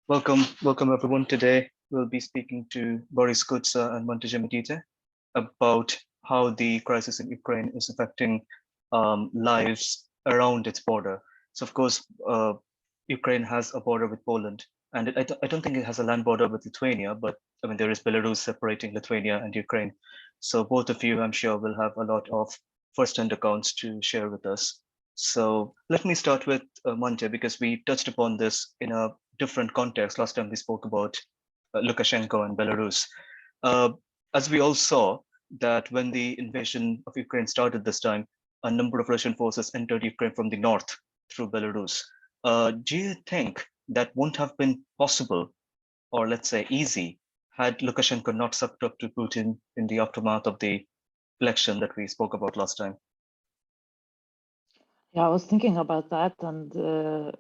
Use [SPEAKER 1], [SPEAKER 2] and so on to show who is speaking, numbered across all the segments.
[SPEAKER 1] Welcome everyone. Today we'll be speaking to Borys, Kuca, and Mantė Žemaitytė about how the crisis in Ukraine is affecting lives around its border. So, of course, Ukraine has a border with Poland, and I don't think it has a land border with Lithuania, but I mean there is Belarus separating Lithuania and Ukraine. So both of you, I'm sure, will have a lot of first-hand accounts to share with us. So let me start with Mantė, because we touched upon this in a different context. Last time we spoke about Lukashenko and Belarus. As we all saw, that when the invasion of Ukraine started this time, a number of Russian forces entered Ukraine from the north through Belarus. Do you think that wouldn't have been possible, or let's say easy, had Lukashenko not sucked up to Putin in the aftermath of the election that we spoke about last time?
[SPEAKER 2] Yeah, I was thinking about that, and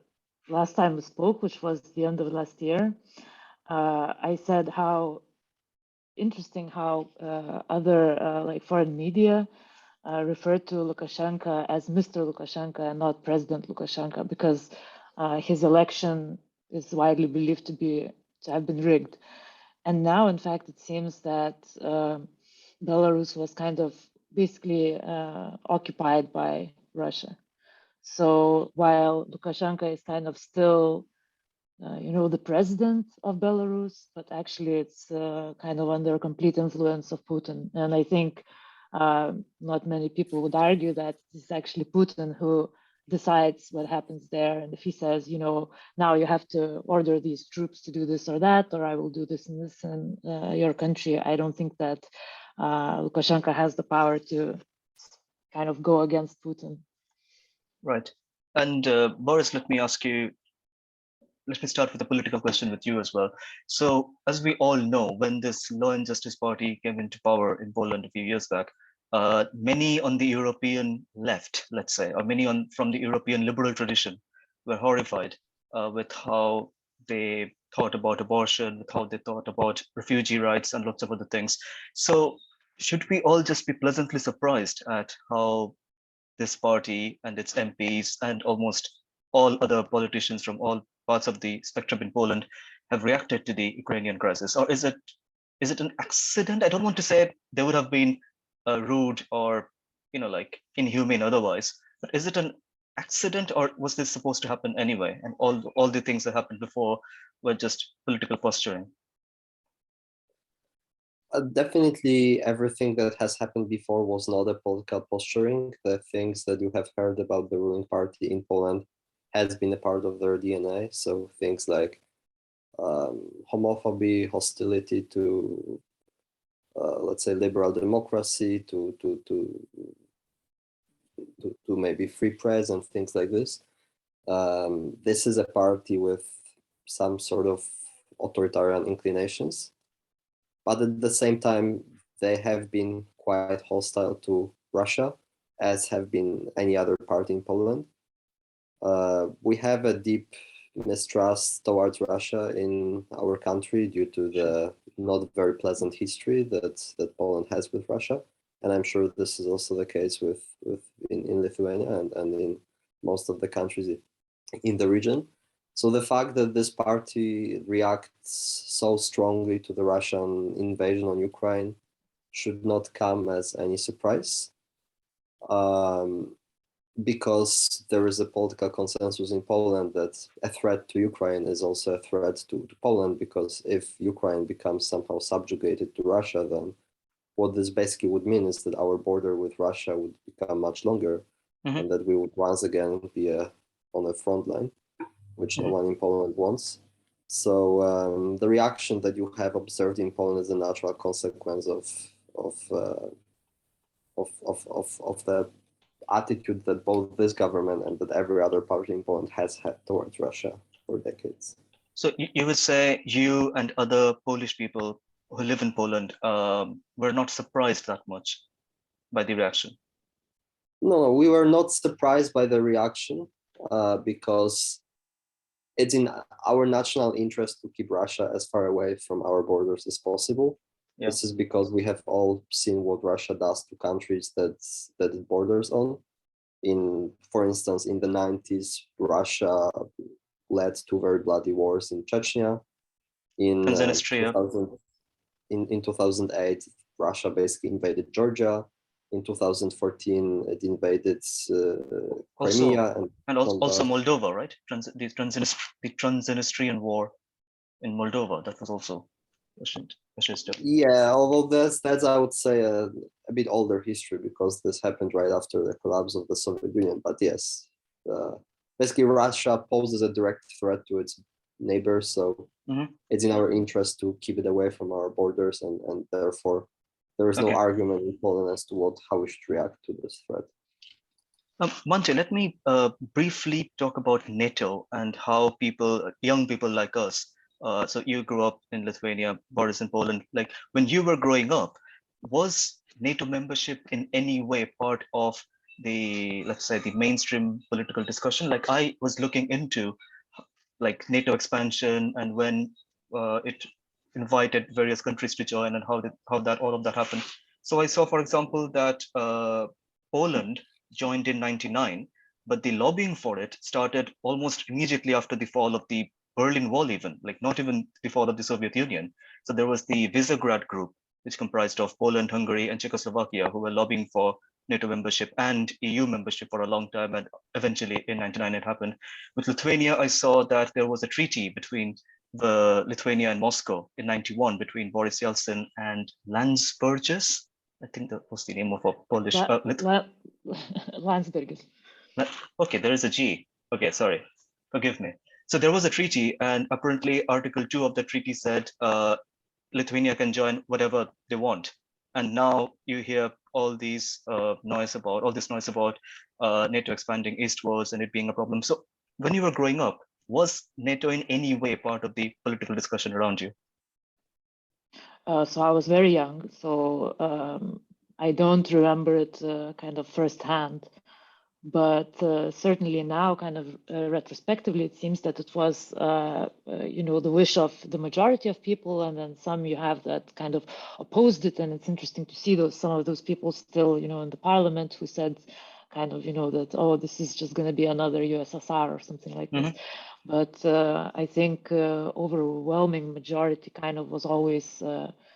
[SPEAKER 2] last time we spoke, which was the end of last year, I said how interesting how other like foreign media referred to Lukashenko as Mr. Lukashenko and not President Lukashenko, because his election is widely believed to have been rigged. And now, in fact, it seems that Belarus was kind of basically occupied by Russia. So while Lukashenko is kind of still, the president of Belarus, but actually it's kind of under complete influence of Putin. And I think not many people would argue that it's actually Putin who decides what happens there. And if he says, now you have to order these troops to do this or that, or I will do this and this in your country, I don't think that Lukashenko has the power to kind of go against Putin.
[SPEAKER 1] Right. And Borys, let me start with a political question with you as well. So as we all know, when this Law and Justice Party came into power in Poland a few years back, many on the European left, let's say, or many from the European liberal tradition were horrified with how they thought about abortion, with how they thought about refugee rights and lots of other things. So should we all just be pleasantly surprised at how this party and its MPs and almost all other politicians from all parts of the spectrum in Poland have reacted to the Ukrainian crisis? Or is it an accident? I don't want to say they would have been rude or like inhumane otherwise, but is it an accident, or was this supposed to happen anyway? And all the things that happened before were just political posturing?
[SPEAKER 3] Definitely everything that has happened before was not a political posturing. The things that you have heard about the ruling party in Poland has been a part of their DNA. So things like homophobia, hostility to, let's say, liberal democracy, to maybe free press and things like this. This is a party with some sort of authoritarian inclinations. But at the same time, they have been quite hostile to Russia, as have been any other party in Poland. We have a deep mistrust towards Russia in our country due to the not very pleasant history that Poland has with Russia. And I'm sure this is also the case in Lithuania and in most of the countries in the region. So the fact that this party reacts so strongly to the Russian invasion on Ukraine should not come as any surprise, because there is a political consensus in Poland that a threat to Ukraine is also a threat to Poland, because if Ukraine becomes somehow subjugated to Russia, then what this basically would mean is that our border with Russia would become much longer, and that we would once again be on the front line, which no one in Poland wants. So the reaction that you have observed in Poland is a natural consequence of the attitude that both this government and that every other party in Poland has had towards Russia for decades.
[SPEAKER 1] So you would say you and other Polish people who live in Poland were not surprised that much by the reaction?
[SPEAKER 3] No, we were not surprised by the reaction because it's in our national interest to keep Russia as far away from our borders as possible. Yeah. This is because we have all seen what Russia does to countries that it borders on. For instance, in the 90s, Russia led to very bloody wars in Chechnya. In 2008, Russia basically invaded Georgia. In 2014, it invaded Crimea
[SPEAKER 1] and also Moldova, right? The Transnistrian war in Moldova, that was also fascist.
[SPEAKER 3] Yeah, although that's I would say a bit older history, because this happened right after the collapse of the Soviet Union. But yes, basically Russia poses a direct threat to its neighbors, so it's in our interest to keep it away from our borders, and therefore there is no argument in Poland as to how we should react to this threat.
[SPEAKER 1] Mantė, let me briefly talk about NATO and how young people like us, so you grew up in Lithuania, Borys in Poland, like when you were growing up, was NATO membership in any way part of the, let's say, the mainstream political discussion? Like I was looking into like NATO expansion and when it invited various countries to join and how all of that happened. So I saw, for example, that Poland joined in '99, but the lobbying for it started almost immediately after the fall of the Berlin Wall, even like not even the fall of the Soviet Union. So there was the Visegrad group, which comprised of Poland, Hungary, and Czechoslovakia, who were lobbying for NATO membership and EU membership for a long time, and eventually in '99 it happened. With Lithuania, I saw that there was a treaty between Lithuania and Moscow in '91 between Borys Yeltsin and Landsbergis. I think that was the name of a Polish.
[SPEAKER 2] Landsbergis.
[SPEAKER 1] Okay, there is a G. Okay, sorry, forgive me. So there was a treaty, and apparently Article 2 of the treaty said Lithuania can join whatever they want. And now you hear all this noise about NATO expanding eastwards and it being a problem. So when you were growing up, was NATO in any way part of the political discussion around you?
[SPEAKER 2] So I was very young, so I don't remember it kind of firsthand. But certainly now, kind of retrospectively, it seems that it was, the wish of the majority of people, and then some you have that kind of opposed it. And it's interesting to see some of those people still, in the parliament who said kind of, that, oh, this is just going to be another USSR or something like this. But I think overwhelming majority kind of was always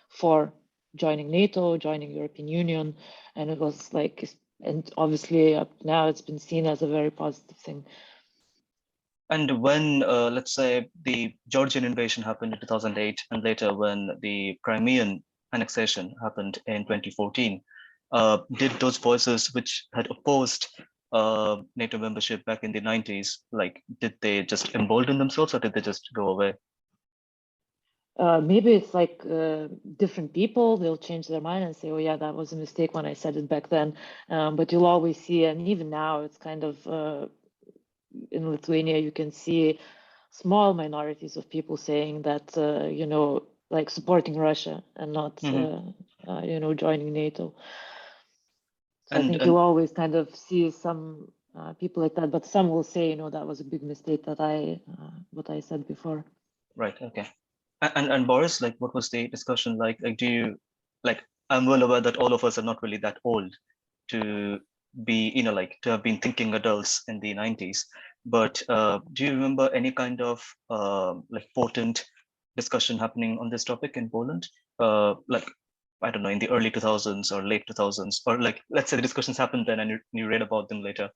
[SPEAKER 2] for joining NATO, joining European Union, and it was like. And obviously now it's been seen as a very positive thing.
[SPEAKER 1] And when, let's say, the Georgian invasion happened in 2008, and later when the Crimean annexation happened in 2014, did those voices which had opposed NATO membership back in the 90s, like, did they just embolden themselves or did they just go away?
[SPEAKER 2] Maybe it's like different people, they'll change their mind and say, oh yeah, that was a mistake when I said it back then. But you'll always see, and even now it's kind of, in Lithuania, you can see small minorities of people saying that, like supporting Russia and not, joining NATO. So I think you'll always kind of see some people like that, but some will say, that was a big mistake that what I said before.
[SPEAKER 1] Right, okay. And Borys, like, what was the discussion like? Like, do you, like, I'm well aware that all of us are not really that old to be, to have been thinking adults in the 90s. But do you remember any kind of like potent discussion happening on this topic in Poland? Like, I don't know, in the early 2000s or late 2000s, or like, let's say the discussions happened then and you read about them later.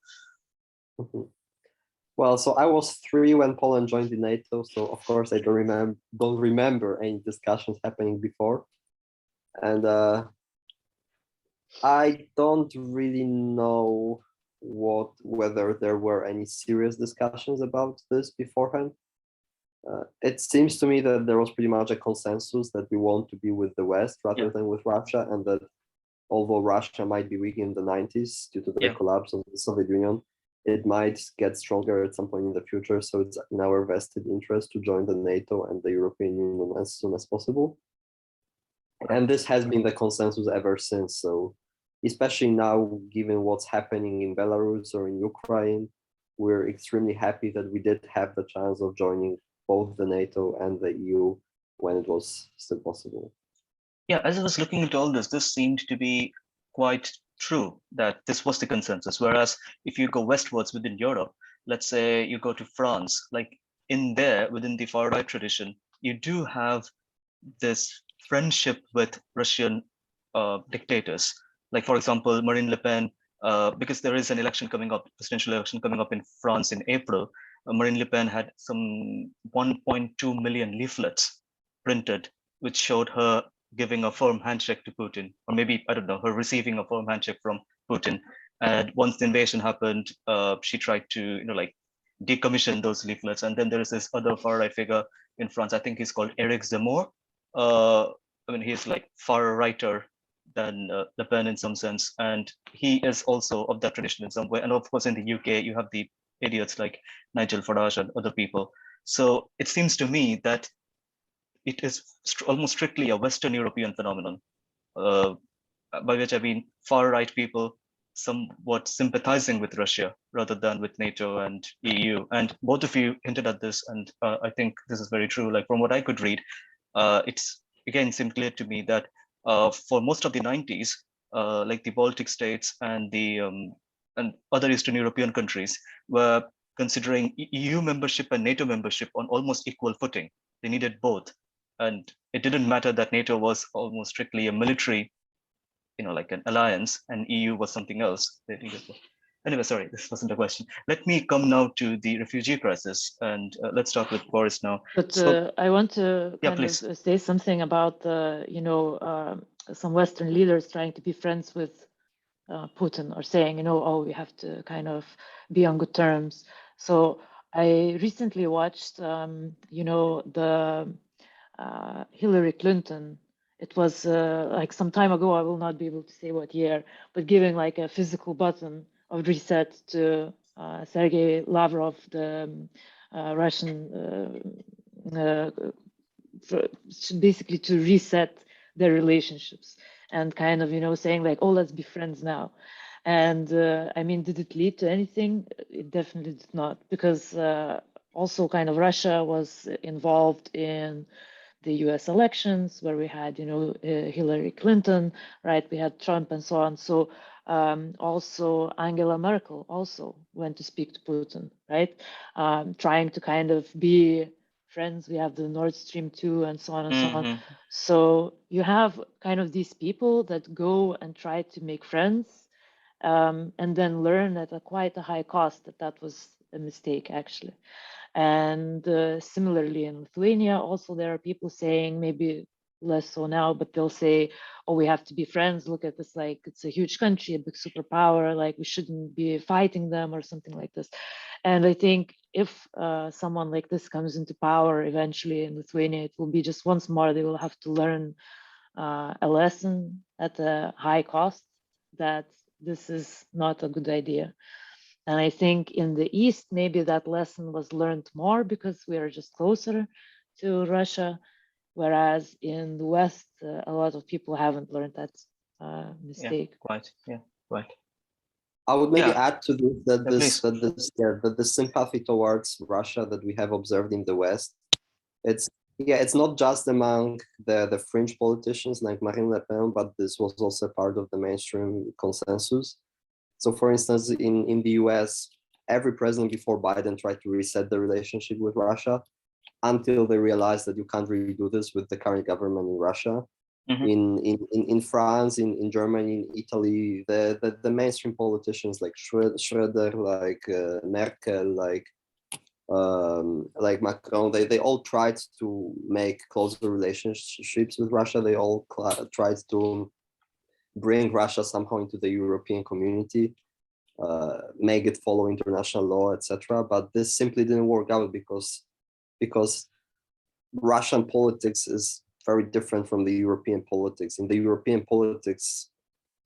[SPEAKER 3] Well, so I was 3 when Poland joined the NATO, so of course I don't remember any discussions happening before, and I don't really know whether there were any serious discussions about this beforehand. It seems to me that there was pretty much a consensus that we want to be with the West rather than with Russia, and that although Russia might be weak in the 90s due to the collapse of the Soviet Union, it might get stronger at some point in the future. So it's in our vested interest to join the NATO and the European Union as soon as possible. And this has been the consensus ever since. So especially now, given what's happening in Belarus or in Ukraine, we're extremely happy that we did have the chance of joining both the NATO and the EU when it was still possible.
[SPEAKER 1] Yeah, as I was looking into all this seemed to be quite true that this was the consensus. Whereas if you go westwards within Europe, let's say you go to France, like in there, within the far right tradition, you do have this friendship with Russian dictators. Like, for example, Marine Le Pen, because there is an election coming up, presidential election coming up in France in April. Marine Le Pen had some 1.2 million leaflets printed, which showed her giving a firm handshake to Putin, or maybe, I don't know, her receiving a firm handshake from Putin. And once the invasion happened, she tried to, like, decommission those leaflets. And then there is this other far right figure in France. I think he's called Eric Zemmour. I mean, he's like far righter than Le Pen in some sense, and he is also of that tradition in some way. And of course, in the UK, you have the idiots like Nigel Farage and other people. So it seems to me that it is almost strictly a Western European phenomenon, by which I mean far right people somewhat sympathizing with Russia rather than with NATO and EU. And both of you hinted at this, and I think this is very true. Like, from what I could read, it's again seemed clear to me that for most of the 90s, like the Baltic states and the and other Eastern European countries were considering EU membership and NATO membership on almost equal footing. They needed both, and it didn't matter that NATO was almost strictly a military, like an alliance, and EU was something else. They needed both. Anyway, sorry, this wasn't a question. Let me come now to the refugee crisis, and let's start with Borys now.
[SPEAKER 2] But I want to kind
[SPEAKER 1] please.
[SPEAKER 2] of say something about, some Western leaders trying to be friends with Putin, or saying, oh, we have to kind of be on good terms. So I recently watched, the Hillary Clinton. It was like some time ago, I will not be able to say what year, but giving like a physical button of reset to Sergei Lavrov, the Russian, basically to reset their relationships, and kind of, saying like, oh, let's be friends now. And I mean, did it lead to anything? It definitely did not, because also kind of Russia was involved in the US elections, where we had, Hillary Clinton, right? We had Trump and so on. So also Angela Merkel also went to speak to Putin, right? Trying to kind of be friends. We have the Nord Stream 2 and so on and so on. So you have kind of these people that go and try to make friends, and then learn at quite a high cost that was a mistake, actually. And similarly in Lithuania, also there are people saying, maybe less so now, but they'll say, oh, we have to be friends. Look at this, like, it's a huge country, a big superpower, like we shouldn't be fighting them or something like this. And I think if someone like this comes into power eventually in Lithuania, it will be just once more, they will have to learn a lesson at a high cost, that this is not a good idea. And I think in the East, maybe that lesson was learned more because we are just closer to Russia, whereas in the West, a lot of people haven't learned that mistake.
[SPEAKER 1] Yeah, quite. Yeah, right.
[SPEAKER 3] I would maybe add to this that the sympathy towards Russia that we have observed in the West, it's not just among the fringe politicians like Marine Le Pen, but this was also part of the mainstream consensus. So, for instance, in the US, every president before Biden tried to reset the relationship with Russia until they realized that you can't really do this with the current government in Russia. In France, in Germany, in Italy, the mainstream politicians like Schröder, like Merkel, like Macron, they all tried to make closer relationships with Russia. They all tried to bring Russia somehow into the European community, make it follow international law, etc. But this simply didn't work out because Russian politics is very different from the European politics. In the European politics,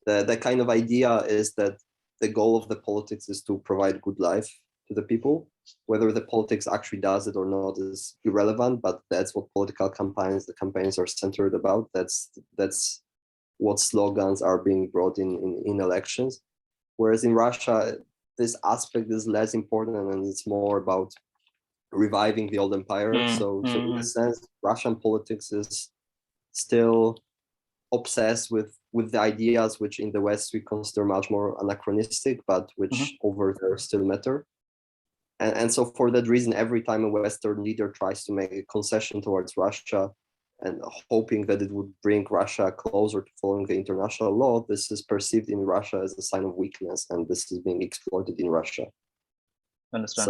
[SPEAKER 3] the kind of idea is that the goal of the politics is to provide good life to the people. Whether the politics actually does it or not is irrelevant, but that's what political the campaigns are centered about. That's what slogans are being brought in elections. Whereas in Russia, this aspect is less important and it's more about reviving the old empire. So in a sense, Russian politics is still obsessed with the ideas which in the West we consider much more anachronistic, but which over there still matter. And so for that reason, every time a Western leader tries to make a concession towards Russia and hoping that it would bring Russia closer to following the international law, this is perceived in Russia as a sign of weakness, and this is being exploited in Russia.
[SPEAKER 1] Understand.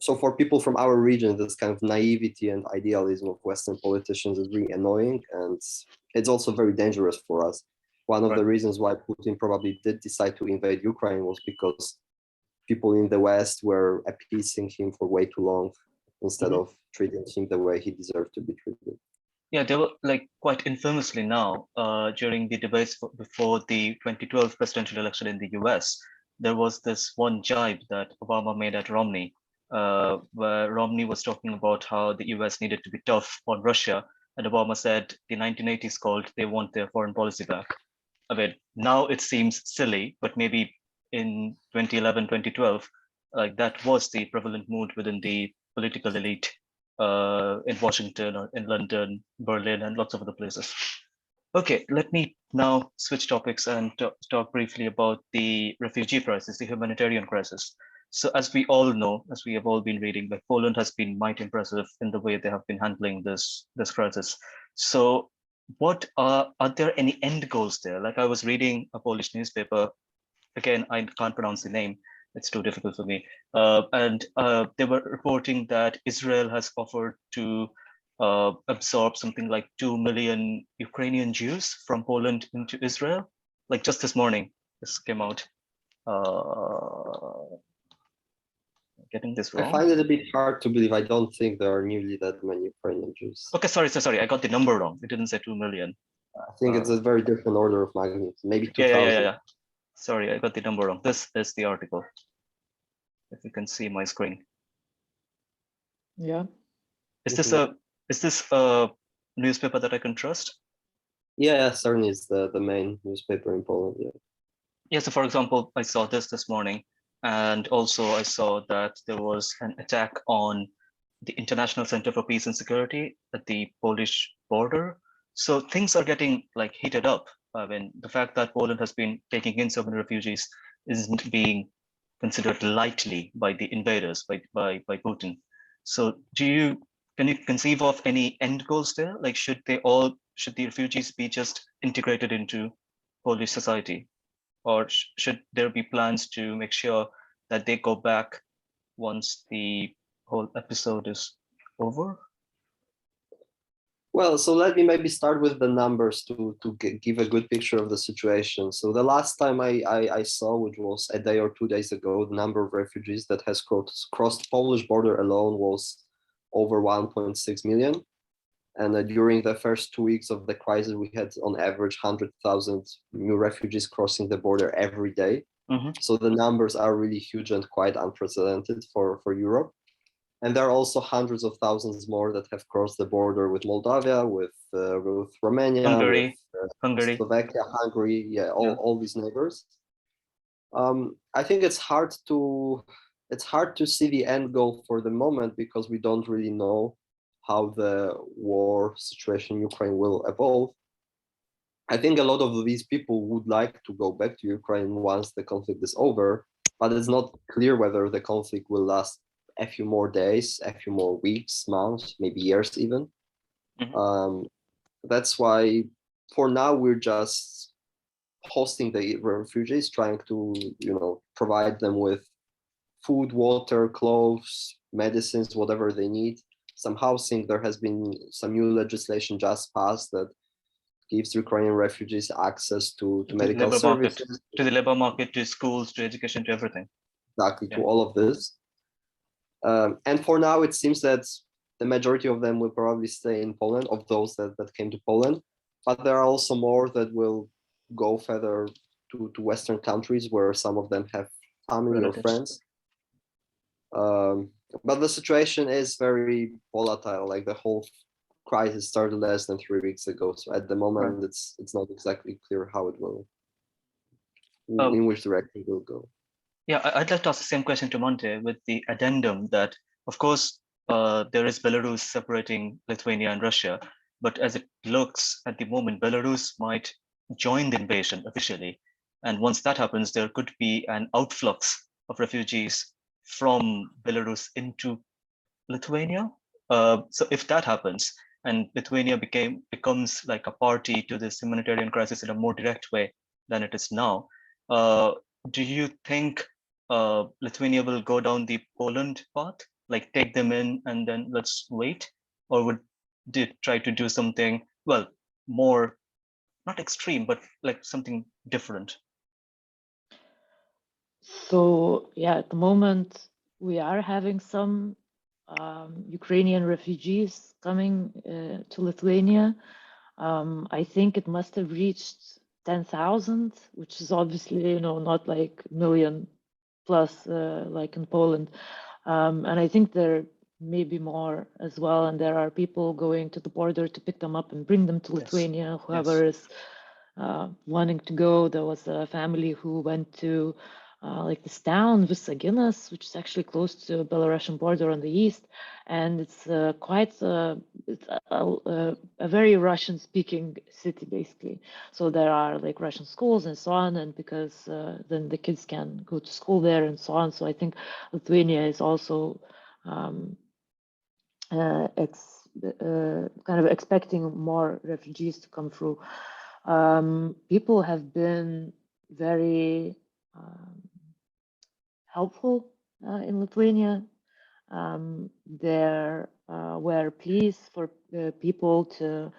[SPEAKER 3] So for people from our region, this kind of naivety and idealism of Western politicians is really annoying, and it's also very dangerous for us. One of the reasons why Putin probably did decide to invade Ukraine was because people in the West were appeasing him for way too long instead of treating him the way he deserved to be treated.
[SPEAKER 1] Yeah, they were like quite infamously now during the debates before the 2012 presidential election in the US. There was this one jibe that Obama made at Romney, where Romney was talking about how the US needed to be tough on Russia. And Obama said the 1980s called, they want their foreign policy back. I mean, now it seems silly, but maybe in 2011, 2012, like that was the prevalent mood within the political elite in Washington or in London, Berlin, and lots of other places. Okay, let me now switch topics and talk briefly about the refugee crisis, the humanitarian crisis. So as we all know, as we have all been reading, like Poland has been mighty impressive in the way they have been handling this crisis. So what are there any end goals there? Like I was reading a Polish newspaper, again, I can't pronounce the name, it's too difficult for me. And they were reporting that Israel has offered to absorb something like 2 million Ukrainian Jews from Poland into Israel. Like just this morning, this came out. Getting this wrong.
[SPEAKER 3] I find it a bit hard to believe. I don't think there are nearly that many Ukrainian Jews.
[SPEAKER 1] Okay, sorry. I got the number wrong. It didn't say 2 million.
[SPEAKER 3] I think it's a very different order of magnitude, maybe 2,000.
[SPEAKER 1] Yeah. Sorry, I got the number wrong. This is the article. If you can see my screen.
[SPEAKER 2] Yeah.
[SPEAKER 1] Is this a newspaper that I can trust?
[SPEAKER 3] Yeah, certainly it's the main newspaper in Poland.
[SPEAKER 1] Yeah. So for example, I saw this morning, and also I saw that there was an attack on the International Center for Peace and Security at the Polish border. So things are getting like heated up. I mean, the fact that Poland has been taking in so many refugees isn't being considered lightly by the invaders, by Putin. So can you conceive of any end goals there? Like should the refugees be just integrated into Polish society? Or should there be plans to make sure that they go back once the whole episode is over?
[SPEAKER 3] Well, so let me maybe start with the numbers to give a good picture of the situation. So the last time I saw, which was a day or 2 days ago, the number of refugees that has crossed Polish border alone was over 1.6 million. And during the first 2 weeks of the crisis, we had on average 100,000 new refugees crossing the border every day. So the numbers are really huge and quite unprecedented for Europe. And there are also hundreds of thousands more that have crossed the border with Moldavia, with Romania,
[SPEAKER 1] Hungary,
[SPEAKER 3] Slovakia, Hungary, all these neighbors. I think it's hard to see the end goal for the moment because we don't really know how the war situation in Ukraine will evolve. I think a lot of these people would like to go back to Ukraine once the conflict is over, but it's not clear whether the conflict will last a few more days, a few more weeks, months, maybe years even. That's why for now we're just hosting the refugees, trying to provide them with food, water, clothes, medicines, whatever they need, some housing. There has been some new legislation just passed that gives Ukrainian refugees access to medical services,
[SPEAKER 1] to the labor market, to schools, to education, to everything.
[SPEAKER 3] Exactly, to all of this. And for now, it seems that the majority of them will probably stay in Poland, of those that came to Poland. But there are also more that will go further to Western countries where some of them have family or friends. But the situation is very volatile. Like the whole crisis started less than 3 weeks ago. So at the moment, it's not exactly clear how it will, in which direction it will go.
[SPEAKER 1] Yeah, I'd like to ask the same question to Mantė with the addendum that, of course, there is Belarus separating Lithuania and Russia, but as it looks at the moment, Belarus might join the invasion officially. And once that happens, there could be an outflux of refugees from Belarus into Lithuania. So if that happens and Lithuania becomes like a party to this humanitarian crisis in a more direct way than it is now, do you think Lithuania will go down the Poland path, like take them in and then let's wait, or would they try to do something, well, more, not extreme, but like something different?
[SPEAKER 2] So yeah, at the moment we are having some Ukrainian refugees coming to Lithuania. I think it must have reached 10,000, which is obviously, you know, not like million plus like in Poland. And I think there may be more as well. And there are people going to the border to pick them up and bring them to Lithuania, whoever is wanting to go. There was a family who went to like this town, Visaginas, which is actually close to the Belarusian border on the east. And it's quite it's a very Russian-speaking city, basically. So there are like Russian schools and so on, and because then the kids can go to school there and so on. So I think Lithuania is also kind of expecting more refugees to come through. People have been very helpful in Lithuania. There were pleas for people to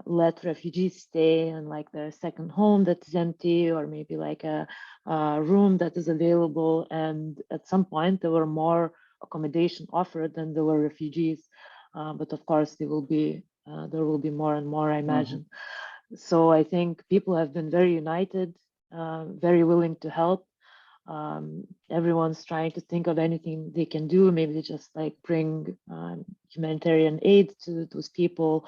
[SPEAKER 2] let refugees stay in like their second home that is empty, or maybe like a room that is available. And at some point there were more accommodation offered than there were refugees. But of course there will be more and more, I imagine. So I think people have been very united, very willing to help. Everyone's trying to think of anything they can do. Maybe they just like bring humanitarian aid to those people.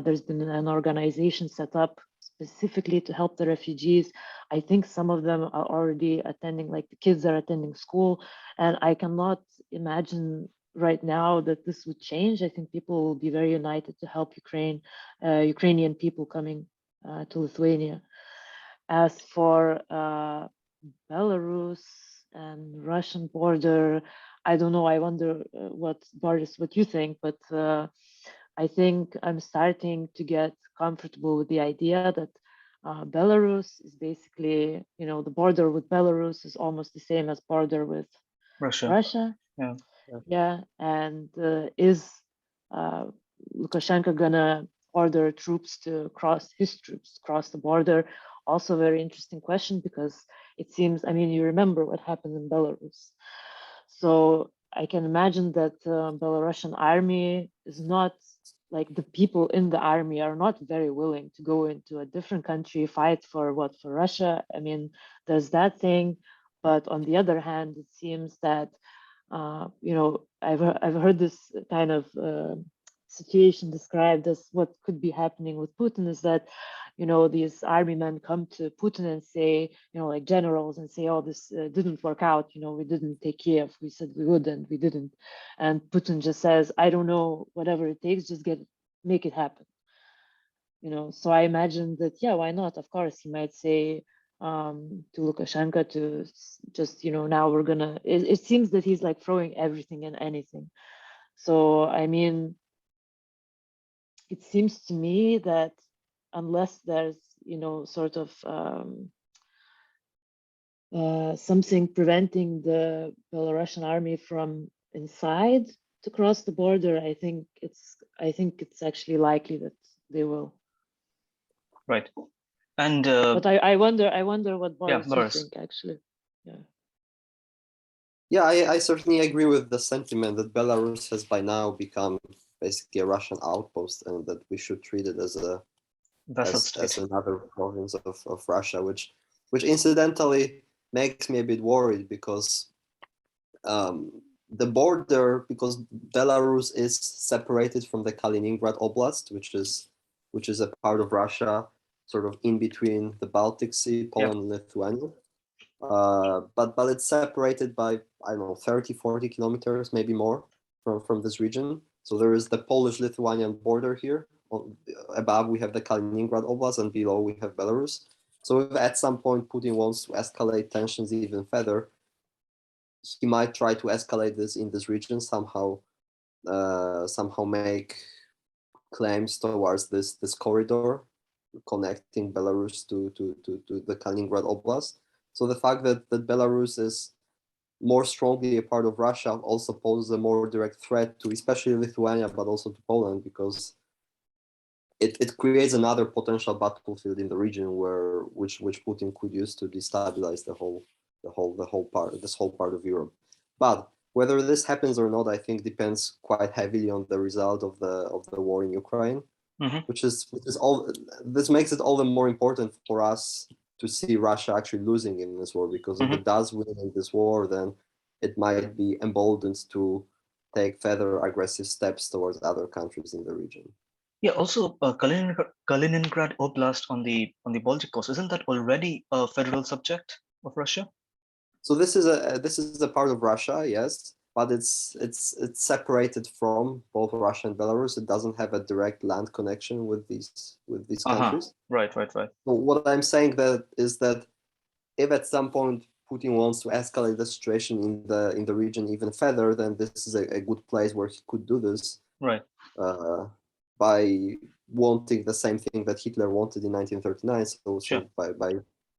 [SPEAKER 2] There's been an organization set up specifically to help the refugees. I think some of them are already attending, like the kids are attending school, and I cannot imagine right now that this would change. I think people will be very united to help Ukrainian people coming to Lithuania. As for Belarus and Russian border, I don't know. I wonder what Borys, what you think, but I think I'm starting to get comfortable with the idea that Belarus is basically, you know, the border with Belarus is almost the same as border with Russia. Yeah, and is Lukashenko gonna order troops to cross the border? Also, very interesting question, because it seems, I mean, you remember what happened in Belarus. So I can imagine that Belarusian army is not, like the people in the army are not very willing to go into a different country, fight for Russia. I mean, there's that thing. But on the other hand, it seems that, you know, I've heard this kind of situation described as what could be happening with Putin is that, you know, these army men come to Putin and say, you know, like generals, and say, oh, this didn't work out, you know, we didn't take Kiev, we said we would and we didn't. And Putin just says, I don't know, whatever it takes, just make it happen. You know, so I imagine that, yeah, why not? Of course, he might say to Lukashenko to just, you know, now we're gonna, it seems that he's like throwing everything and anything. So, I mean, it seems to me that unless there's, you know, sort of something preventing the Belarusian army from inside to cross the border, I think it's actually likely that they will.
[SPEAKER 1] Right. And
[SPEAKER 2] but I wonder what Borys you
[SPEAKER 1] Borys.
[SPEAKER 2] think, actually.
[SPEAKER 3] Yeah, I certainly agree with the sentiment that Belarus has by now become basically a Russian outpost, and that we should treat it as another province of Russia, which incidentally makes me a bit worried, because the border, because Belarus is separated from the Kaliningrad Oblast, which is a part of Russia, sort of in between the Baltic Sea, Poland, and Lithuania. But it's separated by, I don't know, 30-40 kilometers, maybe more, from this region. So there is the Polish-Lithuanian border here. Above we have the Kaliningrad Oblast, and below we have Belarus. So if at some point Putin wants to escalate tensions even further, he might try to escalate this in this region somehow, somehow make claims towards this corridor connecting Belarus to the Kaliningrad Oblast. So the fact that Belarus is more strongly a part of Russia also poses a more direct threat to especially Lithuania, but also to Poland, because it creates another potential battlefield in the region which Putin could use to destabilize this whole part of Europe. But whether this happens or not, I think depends quite heavily on the result of the war in Ukraine, which is all. This makes it all the more important for us to see Russia actually losing in this war, because if it does win in this war, then it might be emboldened to take further aggressive steps towards other countries in the region.
[SPEAKER 1] Yeah. Also, Kaliningrad Oblast on the Baltic coast, isn't that already a federal subject of Russia?
[SPEAKER 3] So this is a part of Russia, yes, but it's separated from both Russia and Belarus. It doesn't have a direct land connection with these countries.
[SPEAKER 1] Right.
[SPEAKER 3] So what I'm saying is that if at some point Putin wants to escalate the situation in the region even further, then this is a good place where he could do this.
[SPEAKER 1] Right.
[SPEAKER 3] By wanting the same thing that Hitler wanted in 1939. So,
[SPEAKER 1] Sure.
[SPEAKER 3] by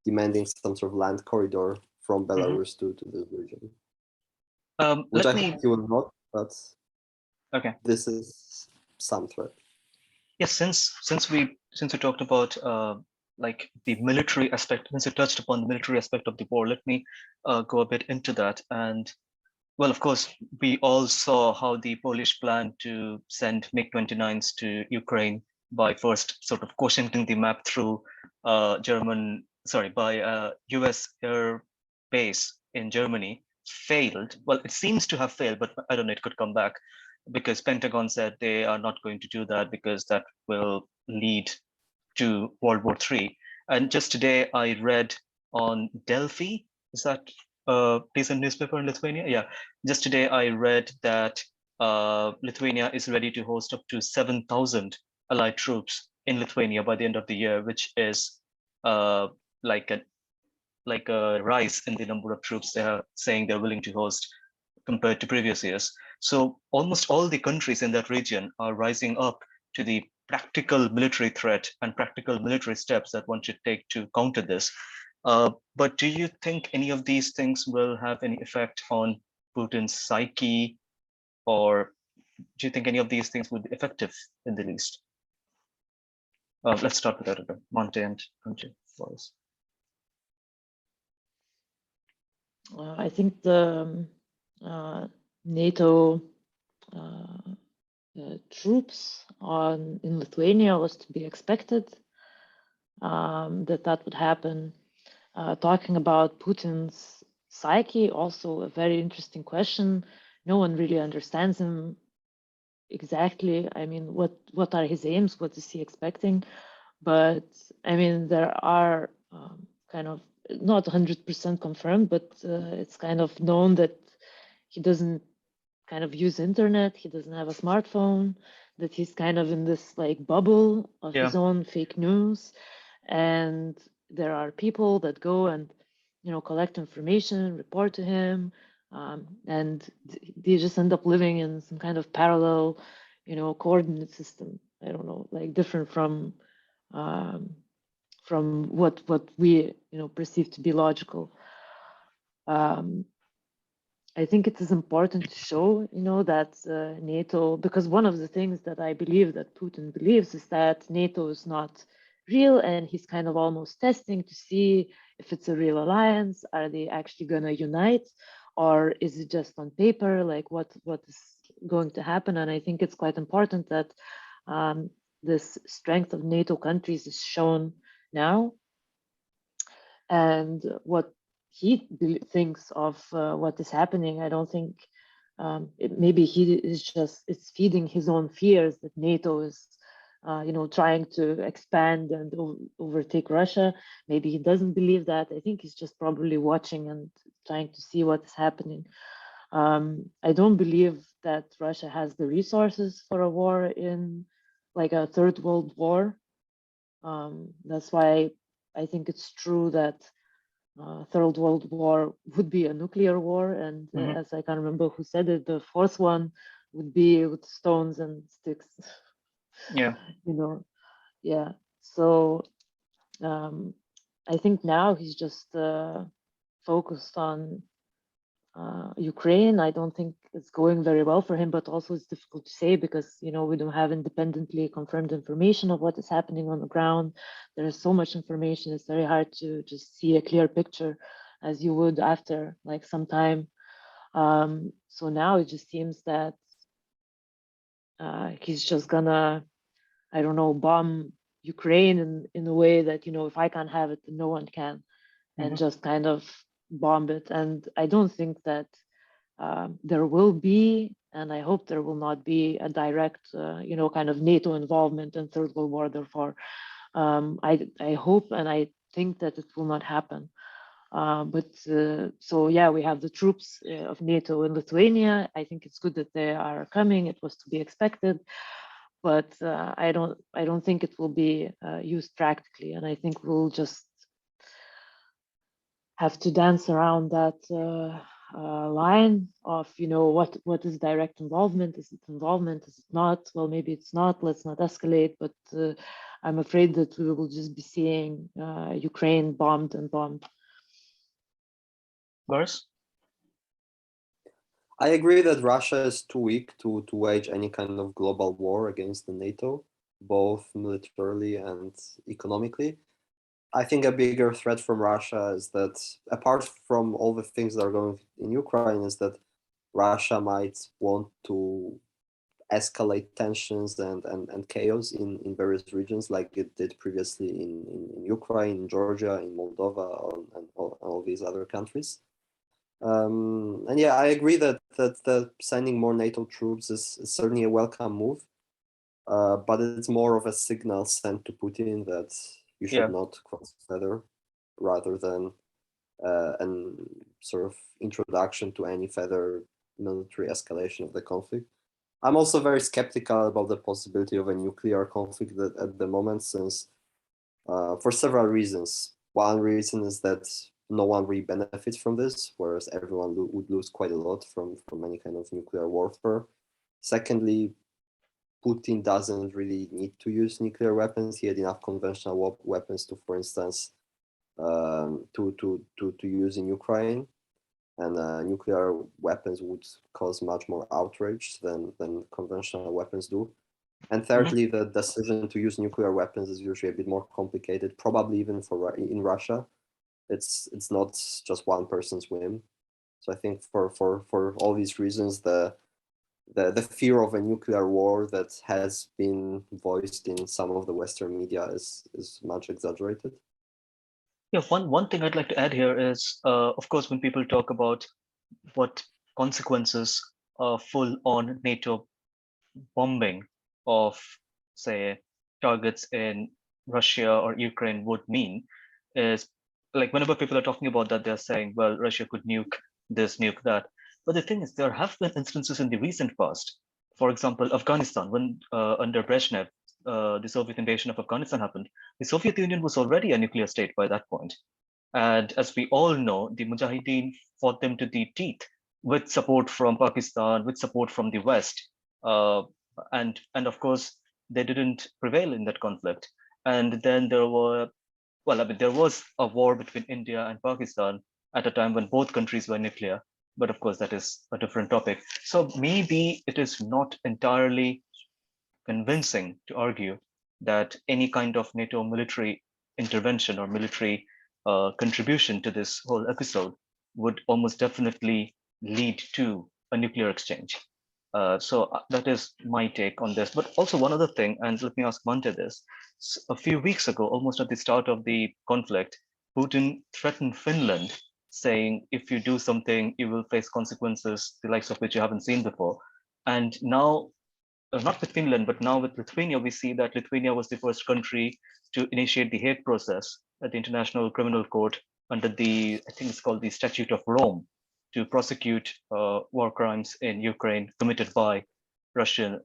[SPEAKER 3] demanding some sort of land corridor from Belarus to this region. Which I think he will not, but
[SPEAKER 1] okay.
[SPEAKER 3] This is some threat.
[SPEAKER 1] Yes, since we talked about like the military aspect, since you touched upon the military aspect of the war, let me go a bit into that. And well, of course, we all saw how the Polish plan to send MiG-29s to Ukraine by first sort of quotienting the map through US air base in Germany failed. Well, it seems to have failed, but I don't know, it could come back, because Pentagon said they are not going to do that because that will lead to World War III. And just today I read on Delphi, is that a decent newspaper in Lithuania? Yeah, just today I read that Lithuania is ready to host up to 7,000 allied troops in Lithuania by the end of the year, which is like a rise in the number of troops they are saying they're willing to host compared to previous years. So almost all the countries in that region are rising up to the practical military threat and practical military steps that one should take to counter this. But do you think any of these things will have any effect on Putin's psyche, or do you think any of these things would be effective in the least? Let's start with that, Mantė and Borys.
[SPEAKER 2] I think the NATO troops in Lithuania was to be expected, that would happen. Talking about Putin's psyche, also a very interesting question. No one really understands him exactly. I mean, what are his aims? What is he expecting? But I mean, there are kind of not 100% confirmed, but it's kind of known that he doesn't kind of use internet. He doesn't have a smartphone, that he's kind of in this like bubble of his own fake news. And there are people that go and, collect information, report to him, and they just end up living in some kind of parallel, coordinate system. I don't know, like different from what we, perceive to be logical. I think it is important to show, that NATO, because one of the things that I believe that Putin believes is that NATO is not real, and he's kind of almost testing to see if it's a real alliance. Are they actually going to unite, or is it just on paper? Like what is going to happen? And I think it's quite important that this strength of NATO countries is shown now, and what he thinks of what is happening. I don't think maybe he is it's feeding his own fears that NATO is trying to expand and overtake Russia. Maybe he doesn't believe that. I think he's just probably watching and trying to see what is happening. I don't believe that Russia has the resources for a war in like a third world war. That's why I think it's true that Third World War would be a nuclear war, and as I can't remember who said it, the fourth one would be with stones and sticks.
[SPEAKER 1] Yeah.
[SPEAKER 2] Yeah. So I think now he's just focused on Ukraine. I don't think it's going very well for him, but also it's difficult to say because, we don't have independently confirmed information of what is happening on the ground. There is so much information. It's very hard to just see a clear picture as you would after like some time. So now it just seems that he's just gonna, I don't know, bomb Ukraine in a way that, if I can't have it, then no one can, and just kind of bomb it. And I don't think that there will be, and I hope there will not be a direct, kind of NATO involvement in Third World War. Therefore, I hope and I think that it will not happen. So yeah, we have the troops of NATO in Lithuania. I think it's good that they are coming. It was to be expected, but I don't think it will be used practically, and I think we'll just have to dance around that line of, what is direct involvement? Is it involvement? Is it not? Well, maybe it's not. Let's not escalate. But I'm afraid that we will just be seeing Ukraine bombed and bombed.
[SPEAKER 1] Borys?
[SPEAKER 3] I agree that Russia is too weak to wage any kind of global war against the NATO, both militarily and economically. I think a bigger threat from Russia is that, apart from all the things that are going in Ukraine, is that Russia might want to escalate tensions and chaos in various regions, like it did previously in Ukraine, in Georgia, in Moldova, and all these other countries. And yeah, I agree that sending more NATO troops is certainly a welcome move, but it's more of a signal sent to Putin that you should not cross further, rather than an sort of introduction to any further military escalation of the conflict. I'm also very skeptical about the possibility of a nuclear conflict at the moment, since for several reasons. One reason is that no one really benefits from this, whereas everyone would lose quite a lot from any kind of nuclear warfare. Secondly, Putin doesn't really need to use nuclear weapons. He had enough conventional weapons to, for instance, to use in Ukraine, and nuclear weapons would cause much more outrage than conventional weapons do. And thirdly, the decision to use nuclear weapons is usually a bit more complicated, probably even in Russia. It's not just one person's whim. So I think for all these reasons, the fear of a nuclear war that has been voiced in some of the Western media is much exaggerated.
[SPEAKER 1] Yeah, one thing I'd like to add here is, of course, when people talk about what consequences full-on NATO bombing of, say, targets in Russia or Ukraine would mean, is like whenever people are talking about that, they're saying, well, Russia could nuke this, nuke that. But the thing is, there have been instances in the recent past. For example, Afghanistan, when under Brezhnev, the Soviet invasion of Afghanistan happened, the Soviet Union was already a nuclear state by that point. And as we all know, the Mujahideen fought them to the teeth with support from Pakistan, with support from the West. And of course, they didn't prevail in that conflict. And then there was a war between India and Pakistan at a time when both countries were nuclear. But of course, that is a different topic. So maybe it is not entirely convincing to argue that any kind of NATO military intervention or military contribution to this whole episode would almost definitely lead to a nuclear exchange. So that is my take on this. But also one other thing, and let me ask Mantė this. A few weeks ago, almost at the start of the conflict, Putin threatened Finland, saying, if you do something, you will face consequences, the likes of which you haven't seen before. And now, not with Finland, but now with Lithuania, we see that Lithuania was the first country to initiate the Hague process at the International Criminal Court under the, I think it's called the Statute of Rome, to prosecute war crimes in Ukraine committed by Russia.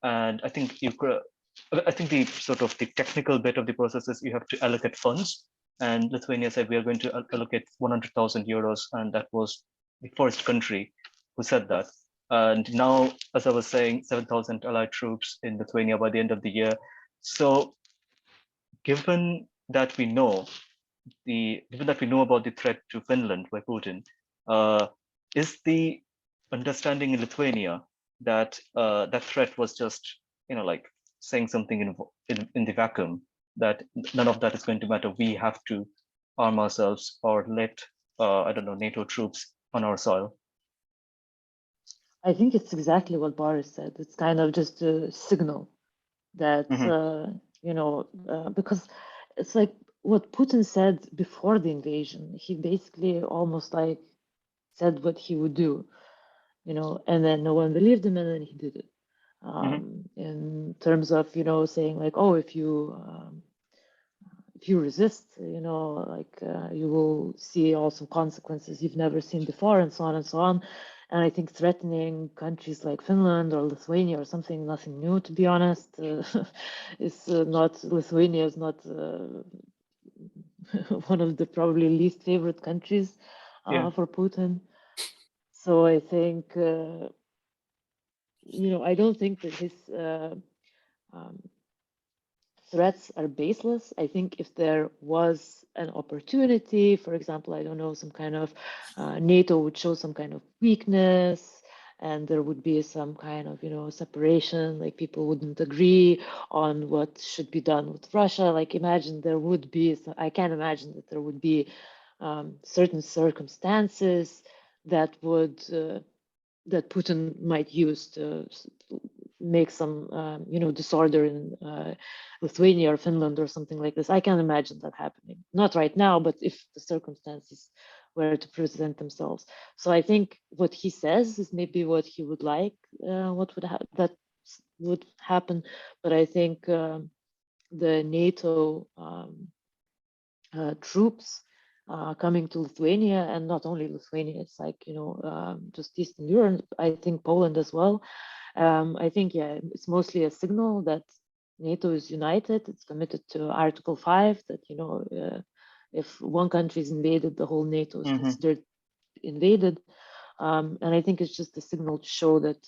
[SPEAKER 1] And I think the sort of the technical bit of the process is you have to allocate funds and Lithuania said we are going to allocate 100,000 euros, and that was the first country who said that. And now, as I was saying, 7,000 allied troops in Lithuania by the end of the year. So given that we know about the threat to Finland by Putin, is the understanding in Lithuania that that threat was just, like saying something in the vacuum, that none of that is going to matter? We have to arm ourselves or let, I don't know, NATO troops on our soil.
[SPEAKER 2] I think it's exactly what Borys said. It's kind of just a signal that, because it's like what Putin said before the invasion. He basically almost like said what he would do, and then no one believed him, and then he did it. In terms of, saying like, oh, if you resist, you will see also consequences you've never seen before, and so on and so on. And I think threatening countries like Finland or Lithuania or something, nothing new, to be honest. Lithuania is not one of the probably least favorite countries for Putin. So I think, I don't think that his threats are baseless. I think if there was an opportunity, for example, I don't know, some kind of NATO would show some kind of weakness, and there would be some kind of, separation, like people wouldn't agree on what should be done with Russia. Like imagine there would be, I can't imagine that there would be certain circumstances that would, that Putin might use to make some, disorder in Lithuania or Finland or something like this. I can't imagine that happening. Not right now, but if the circumstances were to present themselves. So I think what he says is maybe what he would like, that would happen. But I think the NATO troops coming to Lithuania, and not only Lithuania, it's like, just Eastern Europe, I think Poland as well. I think, it's mostly a signal that NATO is united. It's committed to Article 5, that, if one country is invaded, the whole NATO is considered invaded. And I think it's just a signal to show that,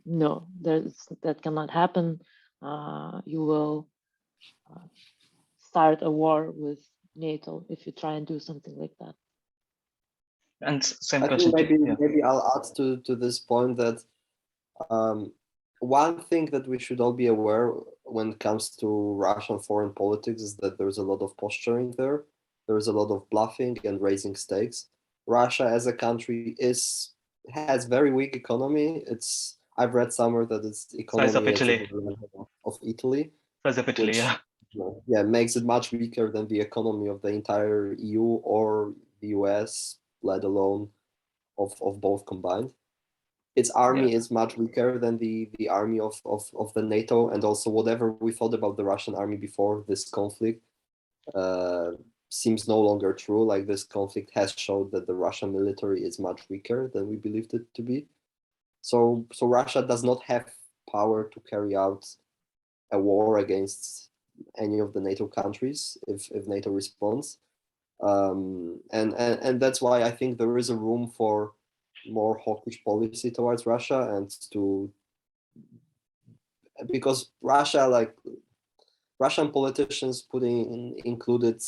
[SPEAKER 2] no, that cannot happen. You will start a war with NATO if you try and do something like that.
[SPEAKER 1] And same
[SPEAKER 3] I
[SPEAKER 1] question.
[SPEAKER 3] think maybe I'll add to this point that one thing that we should all be aware when it comes to Russian foreign politics is that there's a lot of posturing there. There's a lot of bluffing and raising stakes. Russia as a country has very weak economy. I've read somewhere that its economy
[SPEAKER 1] Size of Italy.
[SPEAKER 3] is of Italy.
[SPEAKER 1] Size of Italy,
[SPEAKER 3] which, makes it much weaker than the economy of the entire EU or the US, let alone of both combined. Its army is much weaker than the army of the NATO, and also whatever we thought about the Russian army before this conflict seems no longer true. Like this conflict has showed that the Russian military is much weaker than we believed it to be. So Russia does not have power to carry out a war against any of the NATO countries if NATO responds. And that's why I think there is a room for more hawkish policy towards Russia, and because Russia, like Russian politicians included,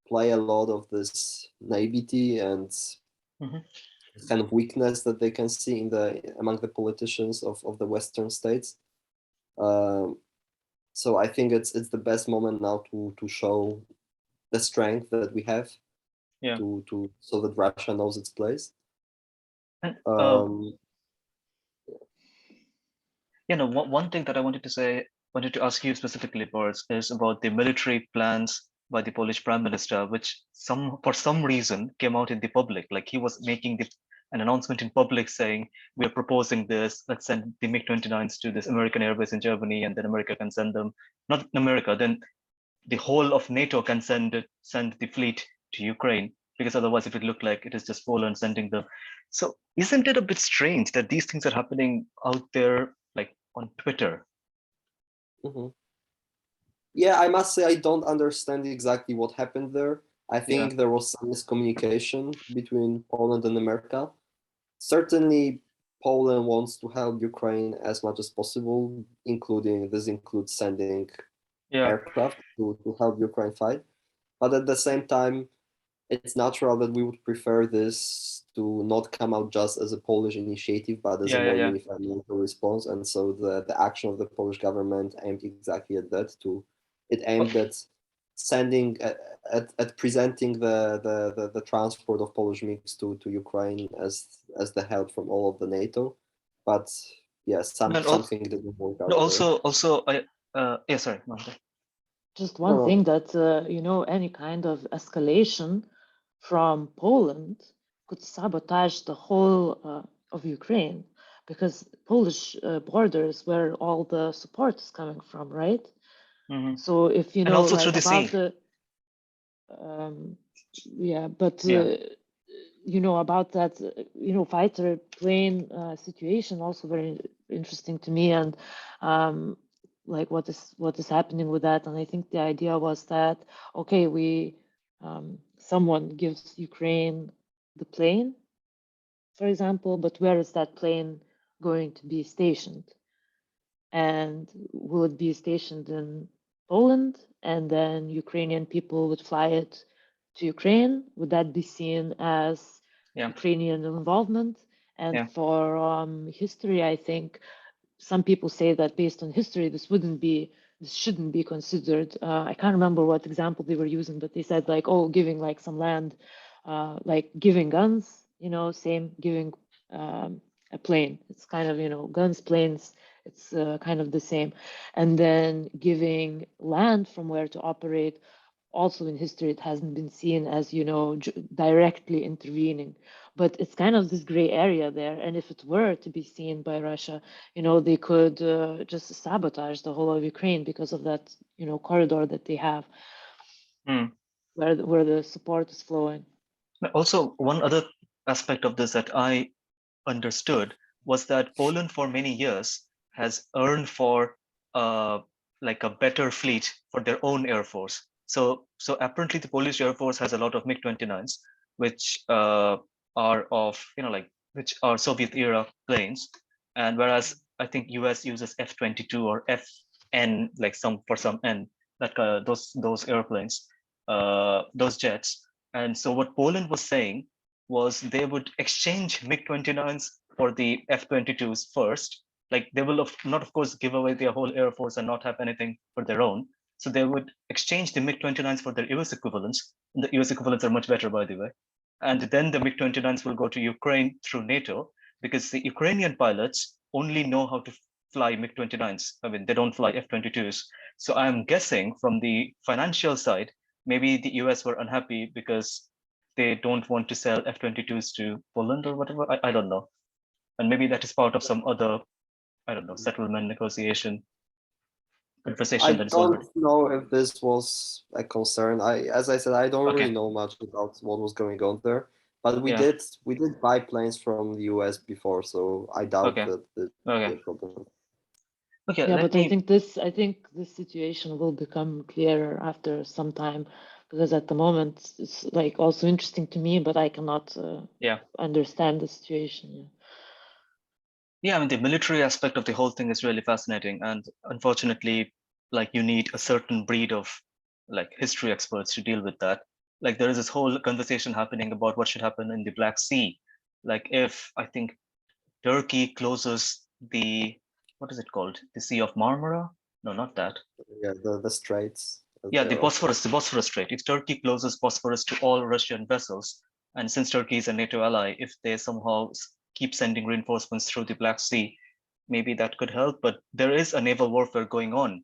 [SPEAKER 3] play a lot of this naivety and kind of weakness that they can see among the politicians of the Western states. So I think it's the best moment now to show the strength that we have, so that Russia knows its place.
[SPEAKER 1] One thing that I wanted to ask you specifically, Boris, is about the military plans by the Polish Prime Minister, which for some reason came out in the public. Like he was making an announcement in public saying, we are proposing this, let's send the MiG-29s to this American airbase in Germany, and then America can send them, not America, then the whole of NATO can send the fleet to Ukraine, because otherwise it would look like it is just Poland sending them. So isn't it a bit strange that these things are happening out there, like on Twitter?
[SPEAKER 3] Yeah, I must say I don't understand exactly what happened there. I think there was some miscommunication between Poland and America. Certainly, Poland wants to help Ukraine as much as possible, this includes sending aircraft to help Ukraine fight. But at the same time, it's natural that we would prefer this to not come out just as a Polish initiative, but as a more unified military response. And so the action of the Polish government aimed exactly at that. It aimed at sending at presenting the transport of Polish MiGs to Ukraine as the help from all of the NATO. But yes, something didn't work out.
[SPEAKER 1] Sorry, Mantė.
[SPEAKER 2] Just one thing that any kind of escalation from Poland could sabotage the whole of Ukraine, because Polish border is where all the support is coming from, right?
[SPEAKER 1] Mm-hmm.
[SPEAKER 2] So if you know,
[SPEAKER 1] and also
[SPEAKER 2] like,
[SPEAKER 1] through the
[SPEAKER 2] about
[SPEAKER 1] sea.
[SPEAKER 2] About that, fighter plane situation, also very interesting to me, and like what is happening with that. And I think the idea was that, okay, someone gives Ukraine the plane, for example, but where is that plane going to be stationed? And will it be stationed in Poland, and then Ukrainian people would fly it to Ukraine? Would that be seen as Ukrainian involvement? And for history, I think some people say that based on history, this shouldn't be considered. I can't remember what example they were using, but they said like, oh, giving like some land, like giving guns, same giving a plane. It's kind of, guns, planes, it's kind of the same. And then giving land from where to operate, also in history, it hasn't been seen as, directly intervening. But it's kind of this gray area there. And if it were to be seen by Russia, they could just sabotage the whole of Ukraine because of that, corridor that they have, where the support is flowing.
[SPEAKER 1] Also, one other aspect of this that I understood was that Poland for many years has earned for like a better fleet for their own air force. So apparently the Polish Air Force has a lot of MiG-29s, which are of, which are Soviet era planes. And whereas I think US uses F-22 or FN, like for some N, that those airplanes, those jets. And so what Poland was saying was they would exchange MiG-29s for the F-22s first. Like they will not, of course, give away their whole air force and not have anything for their own. So they would exchange the MiG-29s for their US equivalents. And the US equivalents are much better, by the way. And then the MiG-29s will go to Ukraine through NATO, because the Ukrainian pilots only know how to fly MiG-29s. I mean, they don't fly F-22s. So I'm guessing from the financial side, maybe the US were unhappy because they don't want to sell F-22s to Poland or whatever. I don't know. And maybe that is part of some other, I don't know, settlement negotiation conversation.
[SPEAKER 3] I don't know if this was a concern. As I said, I don't really know much about what was going on there. But we did buy planes from the US before, so I doubt that this will be a problem.
[SPEAKER 2] Okay, yeah, but I think this situation will become clearer after some time, because at the moment it's like also interesting to me, but I cannot understand the situation.
[SPEAKER 1] Yeah, I mean, the military aspect of the whole thing is really fascinating, and unfortunately, like, you need a certain breed of like history experts to deal with that. Like, there is this whole conversation happening about what should happen in the Black Sea. Like, if I think Turkey closes the, what is it called? The Sea of Marmara? No, not that.
[SPEAKER 3] Yeah, the straits.
[SPEAKER 1] Yeah, the Bosphorus Strait. If Turkey closes Bosphorus to all Russian vessels, and since Turkey is a NATO ally, if they somehow keep sending reinforcements through the Black Sea, maybe that could help. But there is a naval warfare going on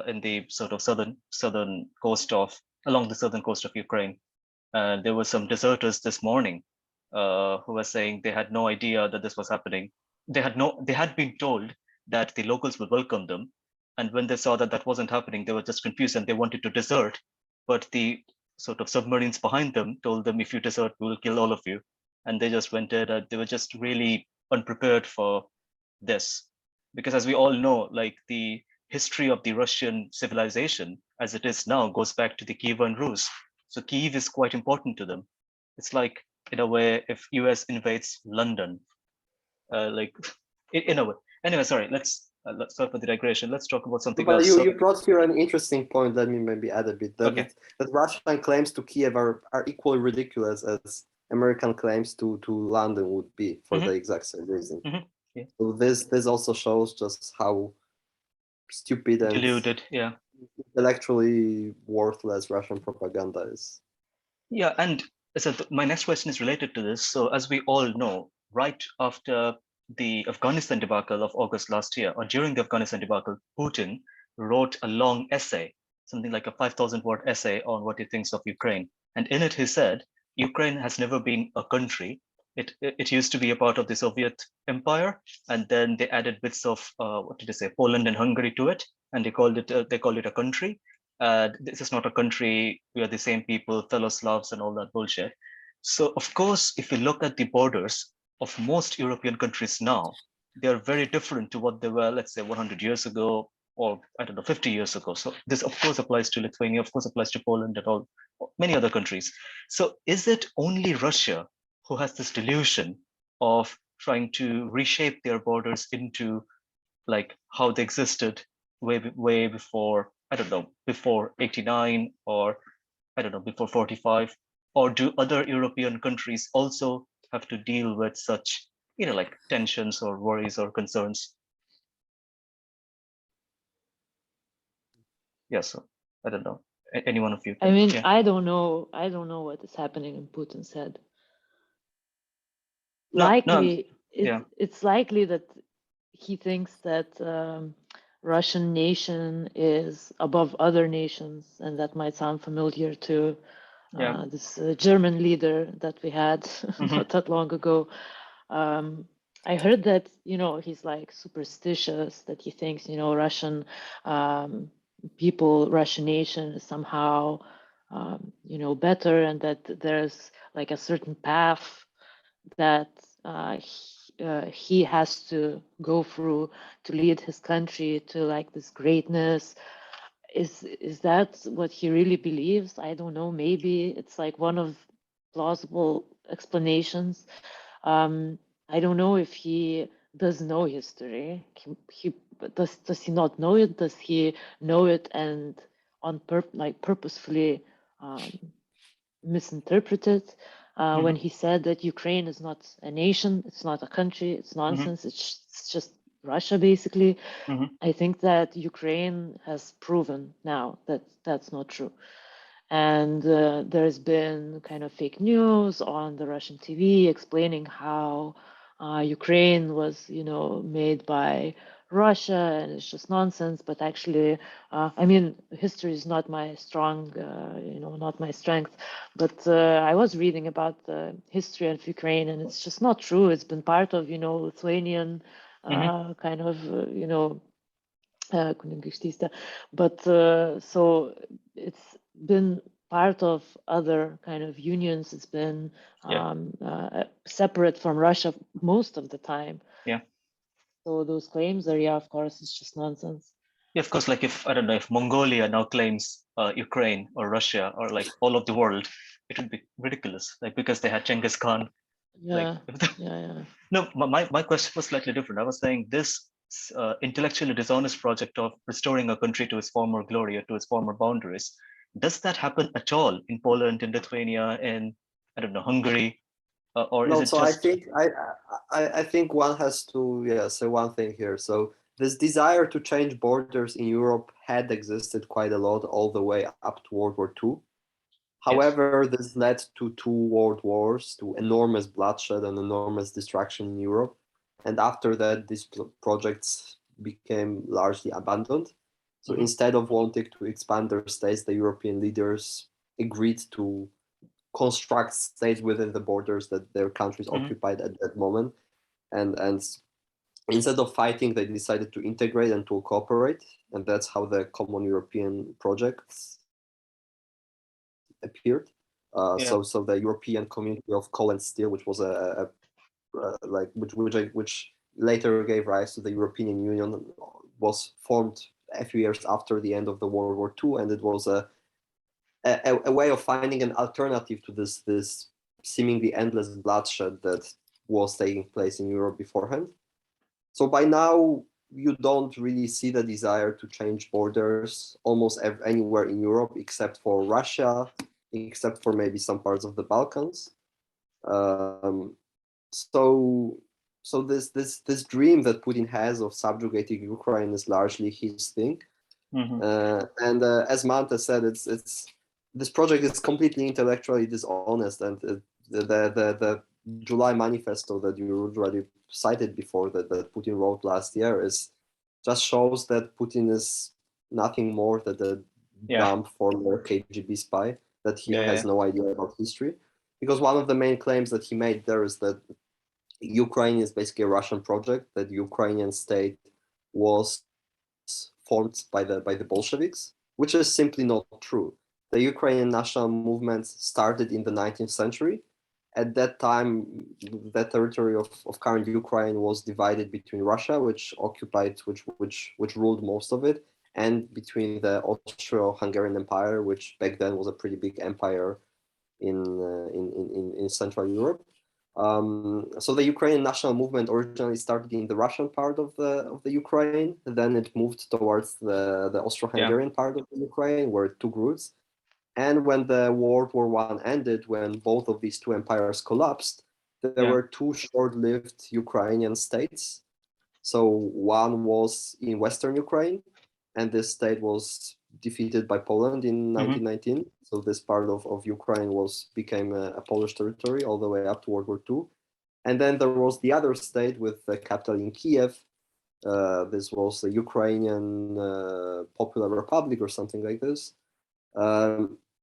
[SPEAKER 1] in the sort of southern coast of, along the southern coast of Ukraine. There were some deserters this morning who were saying they had no idea that this was happening. They had been told that the locals would welcome them, and when they saw that that wasn't happening, they were just confused and they wanted to desert. But the sort of submarines behind them told them, if you desert, we will kill all of you. And they just went in. They were just really unprepared for this, because as we all know, like, the history of the Russian civilization as it is now goes back to the Kievan Rus. So Kyiv is quite important to them. It's like, in a way, if US invades London, like in a way. Anyway, sorry, let's sorry for the digression. Let's talk about something
[SPEAKER 3] But
[SPEAKER 1] else.
[SPEAKER 3] you brought here an interesting point. Let me maybe add a bit. That,
[SPEAKER 1] Okay.
[SPEAKER 3] that Russian claims to Kiev are equally ridiculous as American claims to London would be for the exact same reason.
[SPEAKER 1] Yeah.
[SPEAKER 3] So this also shows just how stupid and
[SPEAKER 1] Deluded, yeah.
[SPEAKER 3] intellectually worthless Russian propaganda is.
[SPEAKER 1] Yeah, and so my next question is related to this. So as we all know, right after the Afghanistan debacle of August last year, or during the Afghanistan debacle, Putin wrote a long essay, something like a 5,000-word essay on what he thinks of Ukraine. And in it, he said, Ukraine has never been a country. It used to be a part of the Soviet Empire, and then they added bits of what did they say, Poland and Hungary to it, and they called it a country. This is not a country. We are the same people, fellow Slavs, and all that bullshit. So, of course, if you look at the borders of most European countries now, they are very different to what they were, let's say, 100 years ago, or I don't know, 50 years ago. So this, of course, applies to Lithuania, of course, applies to Poland and all many other countries. So is it only Russia who has this delusion of trying to reshape their borders into like how they existed way before, I don't know, before 89, or I don't know, before 45? Or do other European countries also have to deal with such, like tensions or worries or concerns? Yeah, so I don't know. Any one of you
[SPEAKER 2] I
[SPEAKER 1] can,
[SPEAKER 2] mean,
[SPEAKER 1] yeah.
[SPEAKER 2] I don't know what is happening in Putin's head.
[SPEAKER 1] No,
[SPEAKER 2] Likely,
[SPEAKER 1] yeah.
[SPEAKER 2] it's likely that he thinks that Russian nation is above other nations, and that might sound familiar to
[SPEAKER 1] Yeah.
[SPEAKER 2] this German leader that we had
[SPEAKER 1] Mhm.
[SPEAKER 2] not that long ago. I heard that, he's like superstitious, that he thinks, Russian people, Russian nation is somehow, better, and that there's like a certain path that he has to go through to lead his country to like this greatness. Is that what he really believes? I don't know. Maybe it's like one of plausible explanations. I don't know if he does know history. Does he not know it? Does he know it and purposefully misinterpret it? When he said that Ukraine is not a nation, it's not a country, it's nonsense, it's just Russia, basically. I think that Ukraine has proven now that that's not true. And there's been kind of fake news on the Russian TV explaining how Ukraine was, made by Russia, and it's just nonsense. But actually, I mean, history is not my not my strength. But I was reading about the history of Ukraine, and it's just not true. It's been part of, Lithuanian kind of, kunigaikštystė. But so it's been part of other kind of unions. It's been separate from Russia most of the time.
[SPEAKER 1] Yeah.
[SPEAKER 2] So those claims are, of course, it's just nonsense.
[SPEAKER 1] Yeah, of course, like if, I don't know, if Mongolia now claims Ukraine or Russia or like all of the world, it would be ridiculous, like because they had Genghis Khan.
[SPEAKER 2] Yeah.
[SPEAKER 1] Like, No, my question was slightly different. I was saying this intellectually dishonest project of restoring a country to its former glory or to its former boundaries, does that happen at all in Poland, in Lithuania, in, I don't know, Hungary? Or
[SPEAKER 3] No,
[SPEAKER 1] is it
[SPEAKER 3] so
[SPEAKER 1] just...
[SPEAKER 3] I think one has to say one thing here. So this desire to change borders in Europe had existed quite a lot all the way up to World War II. However, this led to 2 world wars, to enormous bloodshed and enormous destruction in Europe. And after that, these projects became largely abandoned. So instead of wanting to expand their states, the European leaders agreed to construct states within the borders that their countries occupied at that moment. And instead of fighting, they decided to integrate and to cooperate. And that's how the common European projects appeared. So the European Community of Coal and Steel, which was which later gave rise to the European Union, was formed a few years after the end of the World War II, and it was a a way of finding an alternative to this seemingly endless bloodshed that was taking place in Europe beforehand. So by now, you don't really see the desire to change borders almost anywhere in Europe, except for Russia, except for maybe some parts of the Balkans. So this dream that Putin has of subjugating Ukraine is largely his thing. And as Mantė said, it's this project is completely intellectually dishonest, and the July manifesto that you already cited before that Putin wrote last year just shows that Putin is nothing more than a dumb former KGB spy, that he has no idea about history. Because one of the main claims that he made there is that Ukraine is basically a Russian project, that the Ukrainian state was formed by the Bolsheviks, which is simply not true. The Ukrainian national movement started in the 19th century. At that time, the territory of current Ukraine was divided between Russia, which ruled most of it, and between the Austro-Hungarian Empire, which back then was a pretty big empire in Central Europe. So the Ukrainian national movement originally started in the Russian part of the Ukraine. Then it moved towards the Austro-Hungarian part of the Ukraine, where it took roots. And when the World War I ended, when both of these two empires collapsed, there were two short-lived Ukrainian states. So one was in Western Ukraine, and this state was defeated by Poland in 1919. So this part of Ukraine became a Polish territory all the way up to World War II. And then there was the other state with the capital in Kiev. This was the Ukrainian Popular Republic or something like this,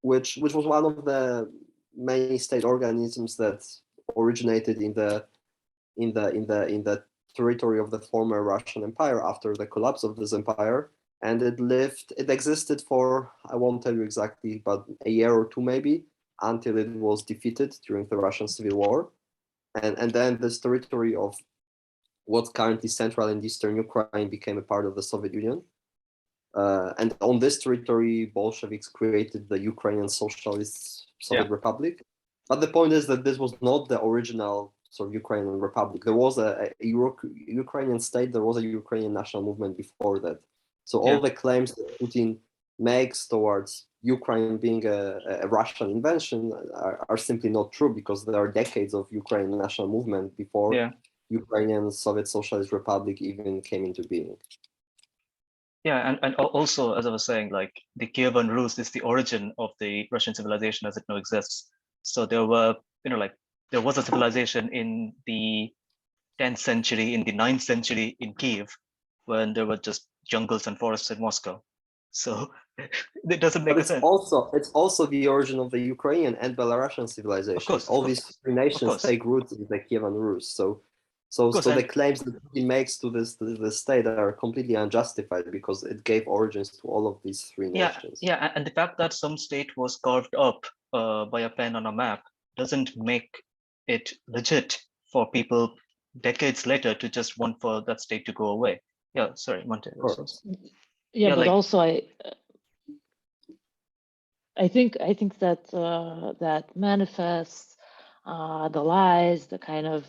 [SPEAKER 3] which was one of the many state organisms that originated in the territory of the former Russian Empire after the collapse of this empire. And it existed for, I won't tell you exactly, but a year or two maybe, until it was defeated during the Russian Civil War. And then this territory of what's currently Central and Eastern Ukraine became a part of the Soviet Union. And on this territory, Bolsheviks created the Ukrainian Socialist Soviet Republic. But the point is that this was not the original sort of Ukrainian republic. There was a Ukrainian state, there was a Ukrainian national movement before that. So all the claims that Putin makes towards Ukraine being a Russian invention are simply not true, because there are decades of Ukrainian national movement before Ukrainian Soviet Socialist Republic even came into being.
[SPEAKER 1] Yeah, and also, as I was saying, like the Kievan Rus is the origin of the Russian civilization as it now exists. So there were, there was a civilization in the 10th century, in the 9th century in Kiev, when there were just jungles and forests in Moscow. So it doesn't make sense.
[SPEAKER 3] It's also the origin of the Ukrainian and Belarusian civilization.
[SPEAKER 1] Of course,
[SPEAKER 3] all these three nations take roots in the Kievan Rus. So the claims that he makes to this state are completely unjustified, because it gave origins to all of these three nations.
[SPEAKER 1] Yeah, and the fact that some state was carved up by a pen on a map doesn't make it legit for people decades later to just want for that state to go away. Yeah, sorry, Mantė.
[SPEAKER 2] Yeah, but also I think that that manifests the lies, the kind of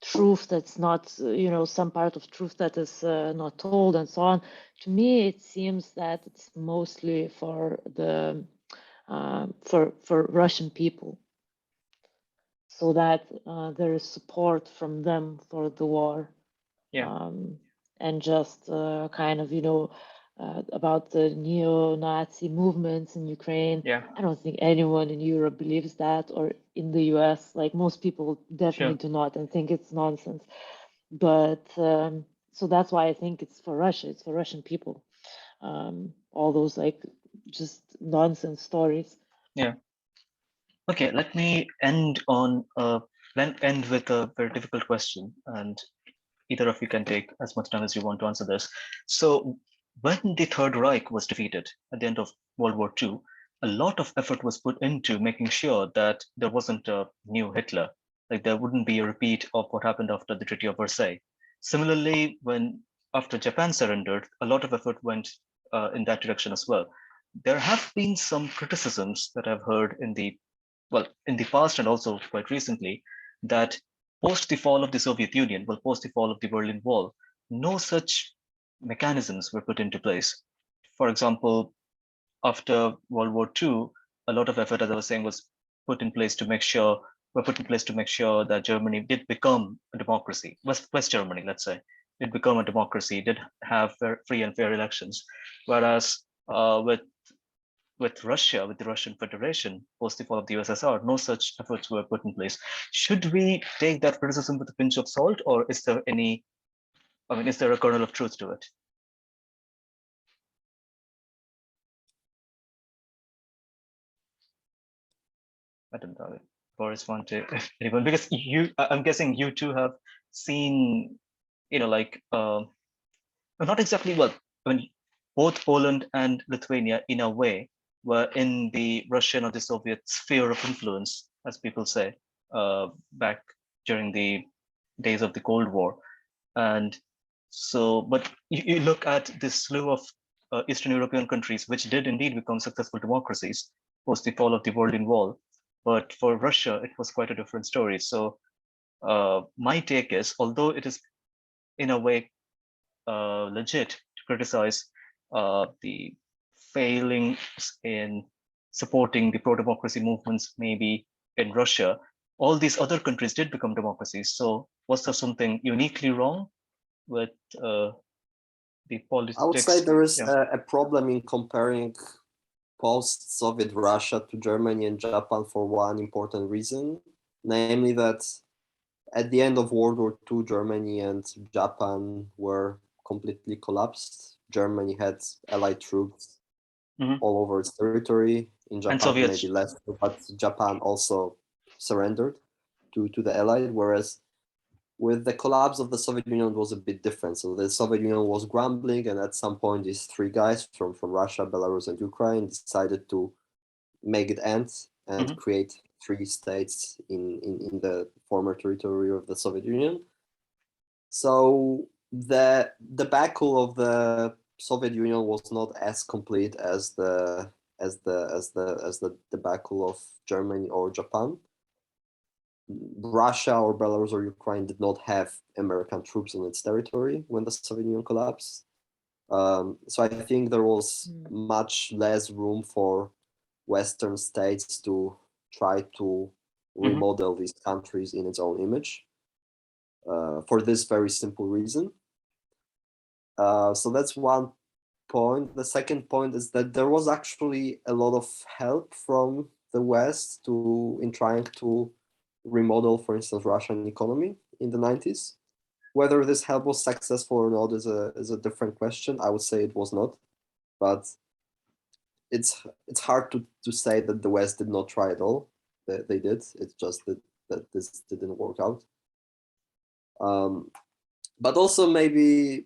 [SPEAKER 2] truth that's not, some part of truth that is not told, and so on. To me, it seems that it's mostly for the for Russian people, so that there is support from them for the war. And just kind of, about the neo-Nazi movements in Ukraine. I don't think anyone in Europe believes that, or in the US, like most people definitely do not, and think it's nonsense. But so that's why I think it's for Russia, it's for Russian people. All those like just nonsense stories.
[SPEAKER 1] Yeah. Okay, let me end with a very difficult question, and either of you can take as much time as you want to answer this. So when the Third Reich was defeated at the end of World War II, a lot of effort was put into making sure that there wasn't a new Hitler, like there wouldn't be a repeat of what happened after the Treaty of Versailles. Similarly, after Japan surrendered, a lot of effort went in that direction as well. there have been some criticisms that I've heard in the past and also quite recently, that post the fall of the Soviet Union, post the fall of the Berlin Wall, no such mechanisms were put into place. For example, after World War II, a lot of effort, as I was saying, was put in place to make sure that Germany did become a democracy. West Germany, let's say, did become a democracy, did have free and fair elections. Whereas with Russia, with the Russian Federation, post the fall of the USSR, no such efforts were put in place. Should we take that criticism with a pinch of salt, or is there is there a kernel of truth to it? I don't know, Borys, Mantė, anyone, because I'm guessing you two have seen, not exactly, both Poland and Lithuania, in a way, were in the Russian or the Soviet sphere of influence, as people say, back during the days of the Cold War. And so, but you look at this slew of Eastern European countries, which did indeed become successful democracies post the fall of the Berlin Wall. But for Russia, it was quite a different story. So my take is, although it is in a way legit to criticize the failings in supporting the pro-democracy movements, maybe in Russia, all these other countries did become democracies. So was there something uniquely wrong with the politics?
[SPEAKER 3] I would say there is a problem in comparing post-Soviet Russia to Germany and Japan for one important reason, namely that at the end of World War II, Germany and Japan were completely collapsed. Germany had Allied troops all over its territory. In Japan, maybe less, but Japan also surrendered to the Allied, whereas with the collapse of the Soviet Union, it was a bit different. So the Soviet Union was grumbling, and at some point, these three guys from Russia, Belarus, and Ukraine decided to make it end and create three states in the former territory of the Soviet Union. So the debacle of the Soviet Union was not as complete as the debacle of Germany or Japan. Russia or Belarus or Ukraine did not have American troops on its territory when the Soviet Union collapsed. So I think there was much less room for Western states to try to remodel these countries in its own image for this very simple reason. So that's one point. The second point is that there was actually a lot of help from the West in trying to remodel, for instance, Russian economy in the 90s. Whether this help was successful or not is a different question. I would say it was not, but it's hard to say that the West did not try at all. They did. It's just that this didn't work out. But also maybe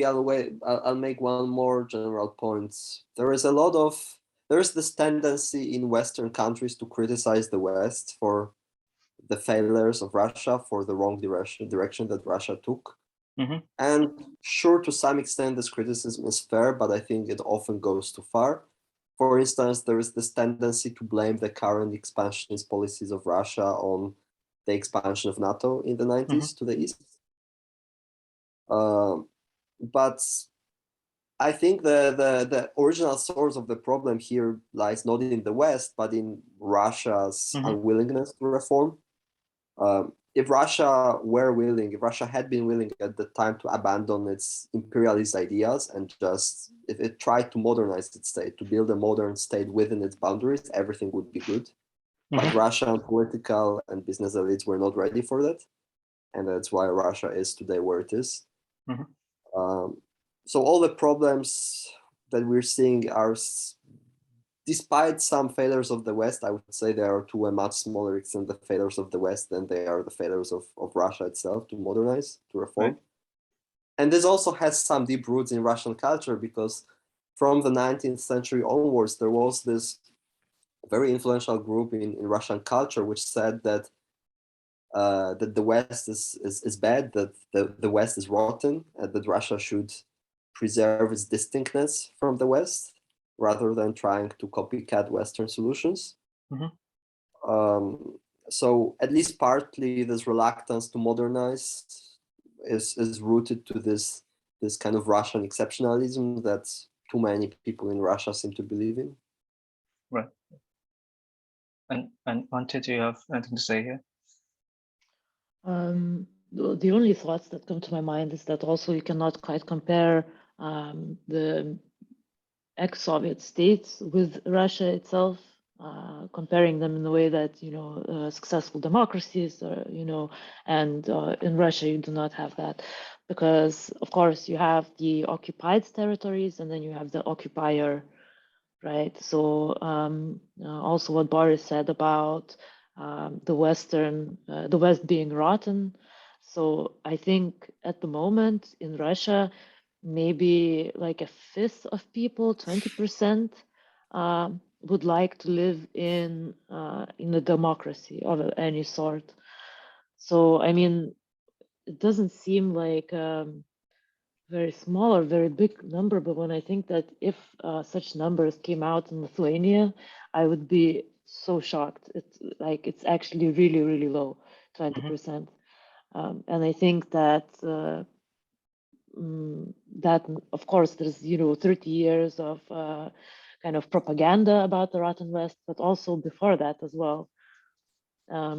[SPEAKER 3] I'll make one more general point. There is this tendency in Western countries to criticize the West for the failures of Russia, for the wrong direction that Russia took. And sure, to some extent, this criticism is fair, but I think it often goes too far. For instance, there is this tendency to blame the current expansionist policies of Russia on the expansion of NATO in the 90s to the east. But I think the original source of the problem here lies not in the West, but in Russia's unwillingness to reform. If Russia had been willing at the time to abandon its imperialist ideas and if it tried to modernize its state, to build a modern state within its boundaries, everything would be good. But Russian political and business elites were not ready for that. And that's why Russia is today where it is. So all the problems that we're seeing are, despite some failures of the West, I would say they are to a much smaller extent the failures of the West than they are the failures of Russia itself to modernize, to reform. Right. And this also has some deep roots in Russian culture, because from the 19th century onwards, there was this very influential group in Russian culture which said that that the West is bad, that the West is rotten, and that Russia should preserve its distinctness from the West. rather than trying to copycat Western solutions. So at least partly this reluctance to modernize is rooted to this kind of Russian exceptionalism that too many people in Russia seem to believe in.
[SPEAKER 1] Right. And Mantė, do you have anything to say here?
[SPEAKER 2] The only thoughts that come to my mind is that also you cannot quite compare the ex-Soviet states with Russia itself, comparing them in the way that, successful democracies, and in Russia you do not have that, because of course you have the occupied territories and then you have the occupier, right? So also what Borys said about the West being rotten. So I think at the moment in Russia, maybe like a fifth of people, 20%, would like to live in a democracy of any sort. So I mean, it doesn't seem like very small or very big number, but when I think that if such numbers came out in Lithuania, I would be so shocked. It's actually really, really low, 20%. And I think that that of course there's 30 years of kind of propaganda about the rotten West, but also before that as well. Yeah,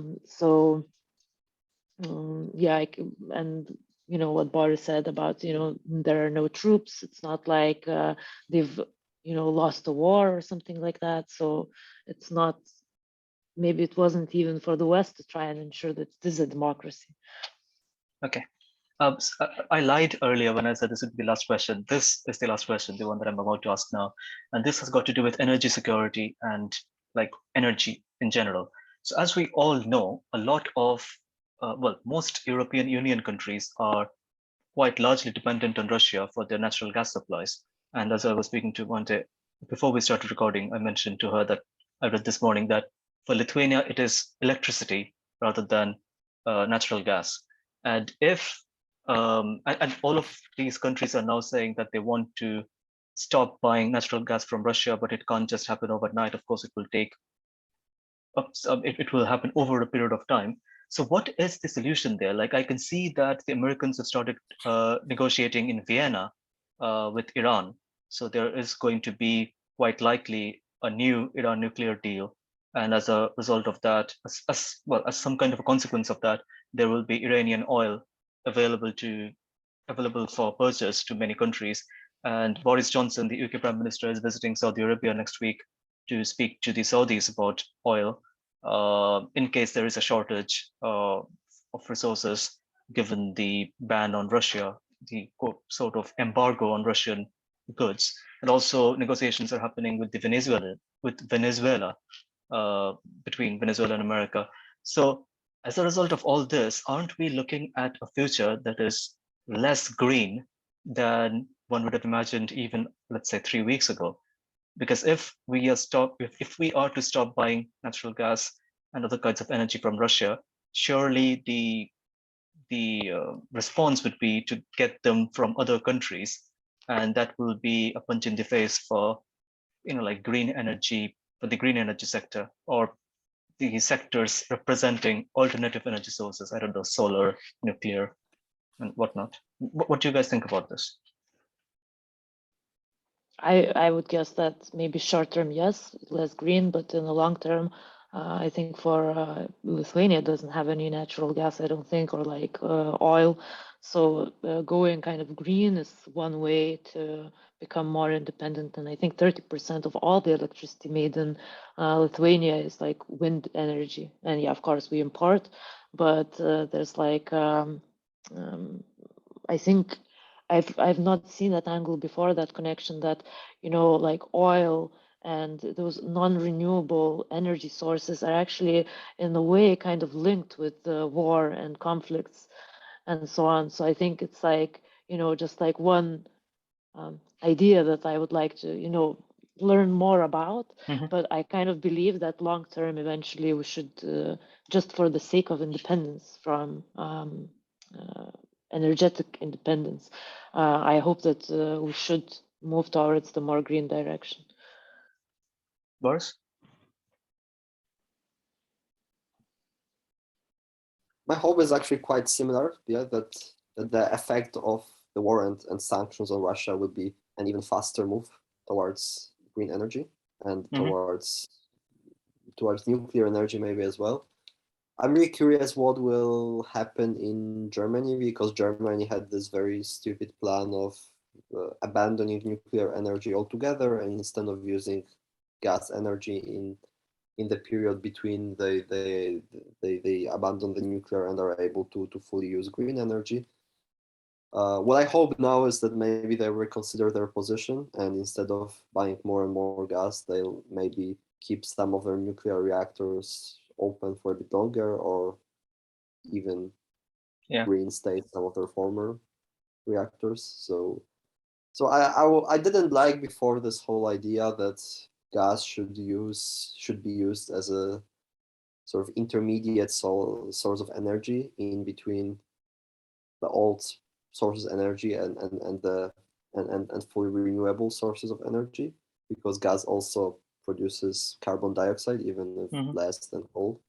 [SPEAKER 2] and what Borys said about there are no troops. It's not like they've lost a war or something like that. So it's not, maybe it wasn't even for the West to try and ensure that this is a democracy.
[SPEAKER 1] Okay. I lied earlier when I said this would be the last question. This is the last question, the one that I'm about to ask now. And this has got to do with energy security and like energy in general. So as we all know, a lot of, most European Union countries are quite largely dependent on Russia for their natural gas supplies. And as I was speaking to Mantė, before we started recording, I mentioned to her that I read this morning that for Lithuania, it is electricity rather than natural gas. And if and all of these countries are now saying that they want to stop buying natural gas from Russia, but it can't just happen overnight. Of course, it will take it will happen over a period of time. So what is the solution there? Like I can see that the Americans have started negotiating in Vienna with Iran. So there is going to be quite likely a new Iran nuclear deal. And as a result of that, as some kind of a consequence of that, there will be Iranian oil available for purchase to many countries. And Boris Johnson, the UK Prime Minister, is visiting Saudi Arabia next week to speak to the Saudis about oil in case there is a shortage of resources, given the ban on Russia, the sort of embargo on Russian goods. And also negotiations are happening with Venezuela, between Venezuela and America. So as a result of all this, aren't we looking at a future that is less green than one would have imagined even, let's say, 3 weeks ago? Because if we are to stop buying natural gas and other kinds of energy from Russia, surely the response would be to get them from other countries, and that will be a punch in the face for like green energy, for the green energy sector, or the sectors representing alternative energy sources. I don't know, solar, nuclear, and whatnot. What do you guys think about this?
[SPEAKER 2] I would guess that maybe short term, yes, less green, but in the long term, I think for Lithuania doesn't have any natural gas, I don't think, or like oil. So going kind of green is one way to become more independent. And I think 30% of all the electricity made in Lithuania is like wind energy. And yeah, of course we import, but there's like, I think I've not seen that angle before, that connection that, like oil and those non-renewable energy sources are actually in a way kind of linked with the war and conflicts and so on. So I think it's like, just like one idea that I would like to, learn more about, but I kind of believe that long term, eventually we should, just for the sake of independence from energetic independence, I hope that we should move towards the more green direction.
[SPEAKER 1] Boris?
[SPEAKER 3] My hope is actually quite similar. Yeah, that the effect of the war and sanctions on Russia would be an even faster move towards green energy and towards nuclear energy maybe as well. I'm really curious what will happen in Germany, because Germany had this very stupid plan of abandoning nuclear energy altogether, and instead of using gas energy in the period between they abandon the nuclear and are able to fully use green energy. What I hope now is that maybe they reconsider their position, and instead of buying more and more gas, they'll maybe keep some of their nuclear reactors open for a bit longer, or even reinstate some of their former reactors. So I didn't like before this whole idea that gas should be used as a sort of intermediate source of energy in between the old sources of energy and fully renewable sources of energy, because gas also produces carbon dioxide, even if less than coal.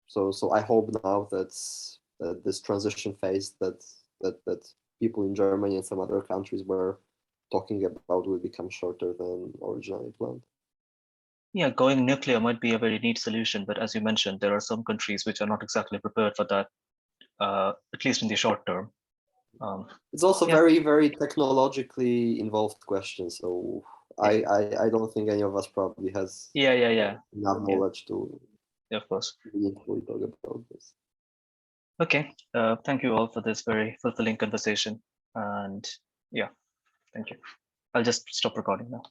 [SPEAKER 3] So I hope now that this transition phase that people in Germany and some other countries were talking about will become shorter than originally planned.
[SPEAKER 1] Yeah, going nuclear might be a very neat solution, but as you mentioned, there are some countries which are not exactly prepared for that, at least in the short term.
[SPEAKER 3] It's also very, very technologically involved question. So I don't think any of us probably has enough knowledge to
[SPEAKER 1] of course
[SPEAKER 3] meaningfully talk about this.
[SPEAKER 1] Okay, thank you all for this very fulfilling conversation, and yeah, thank you. I'll just stop recording now.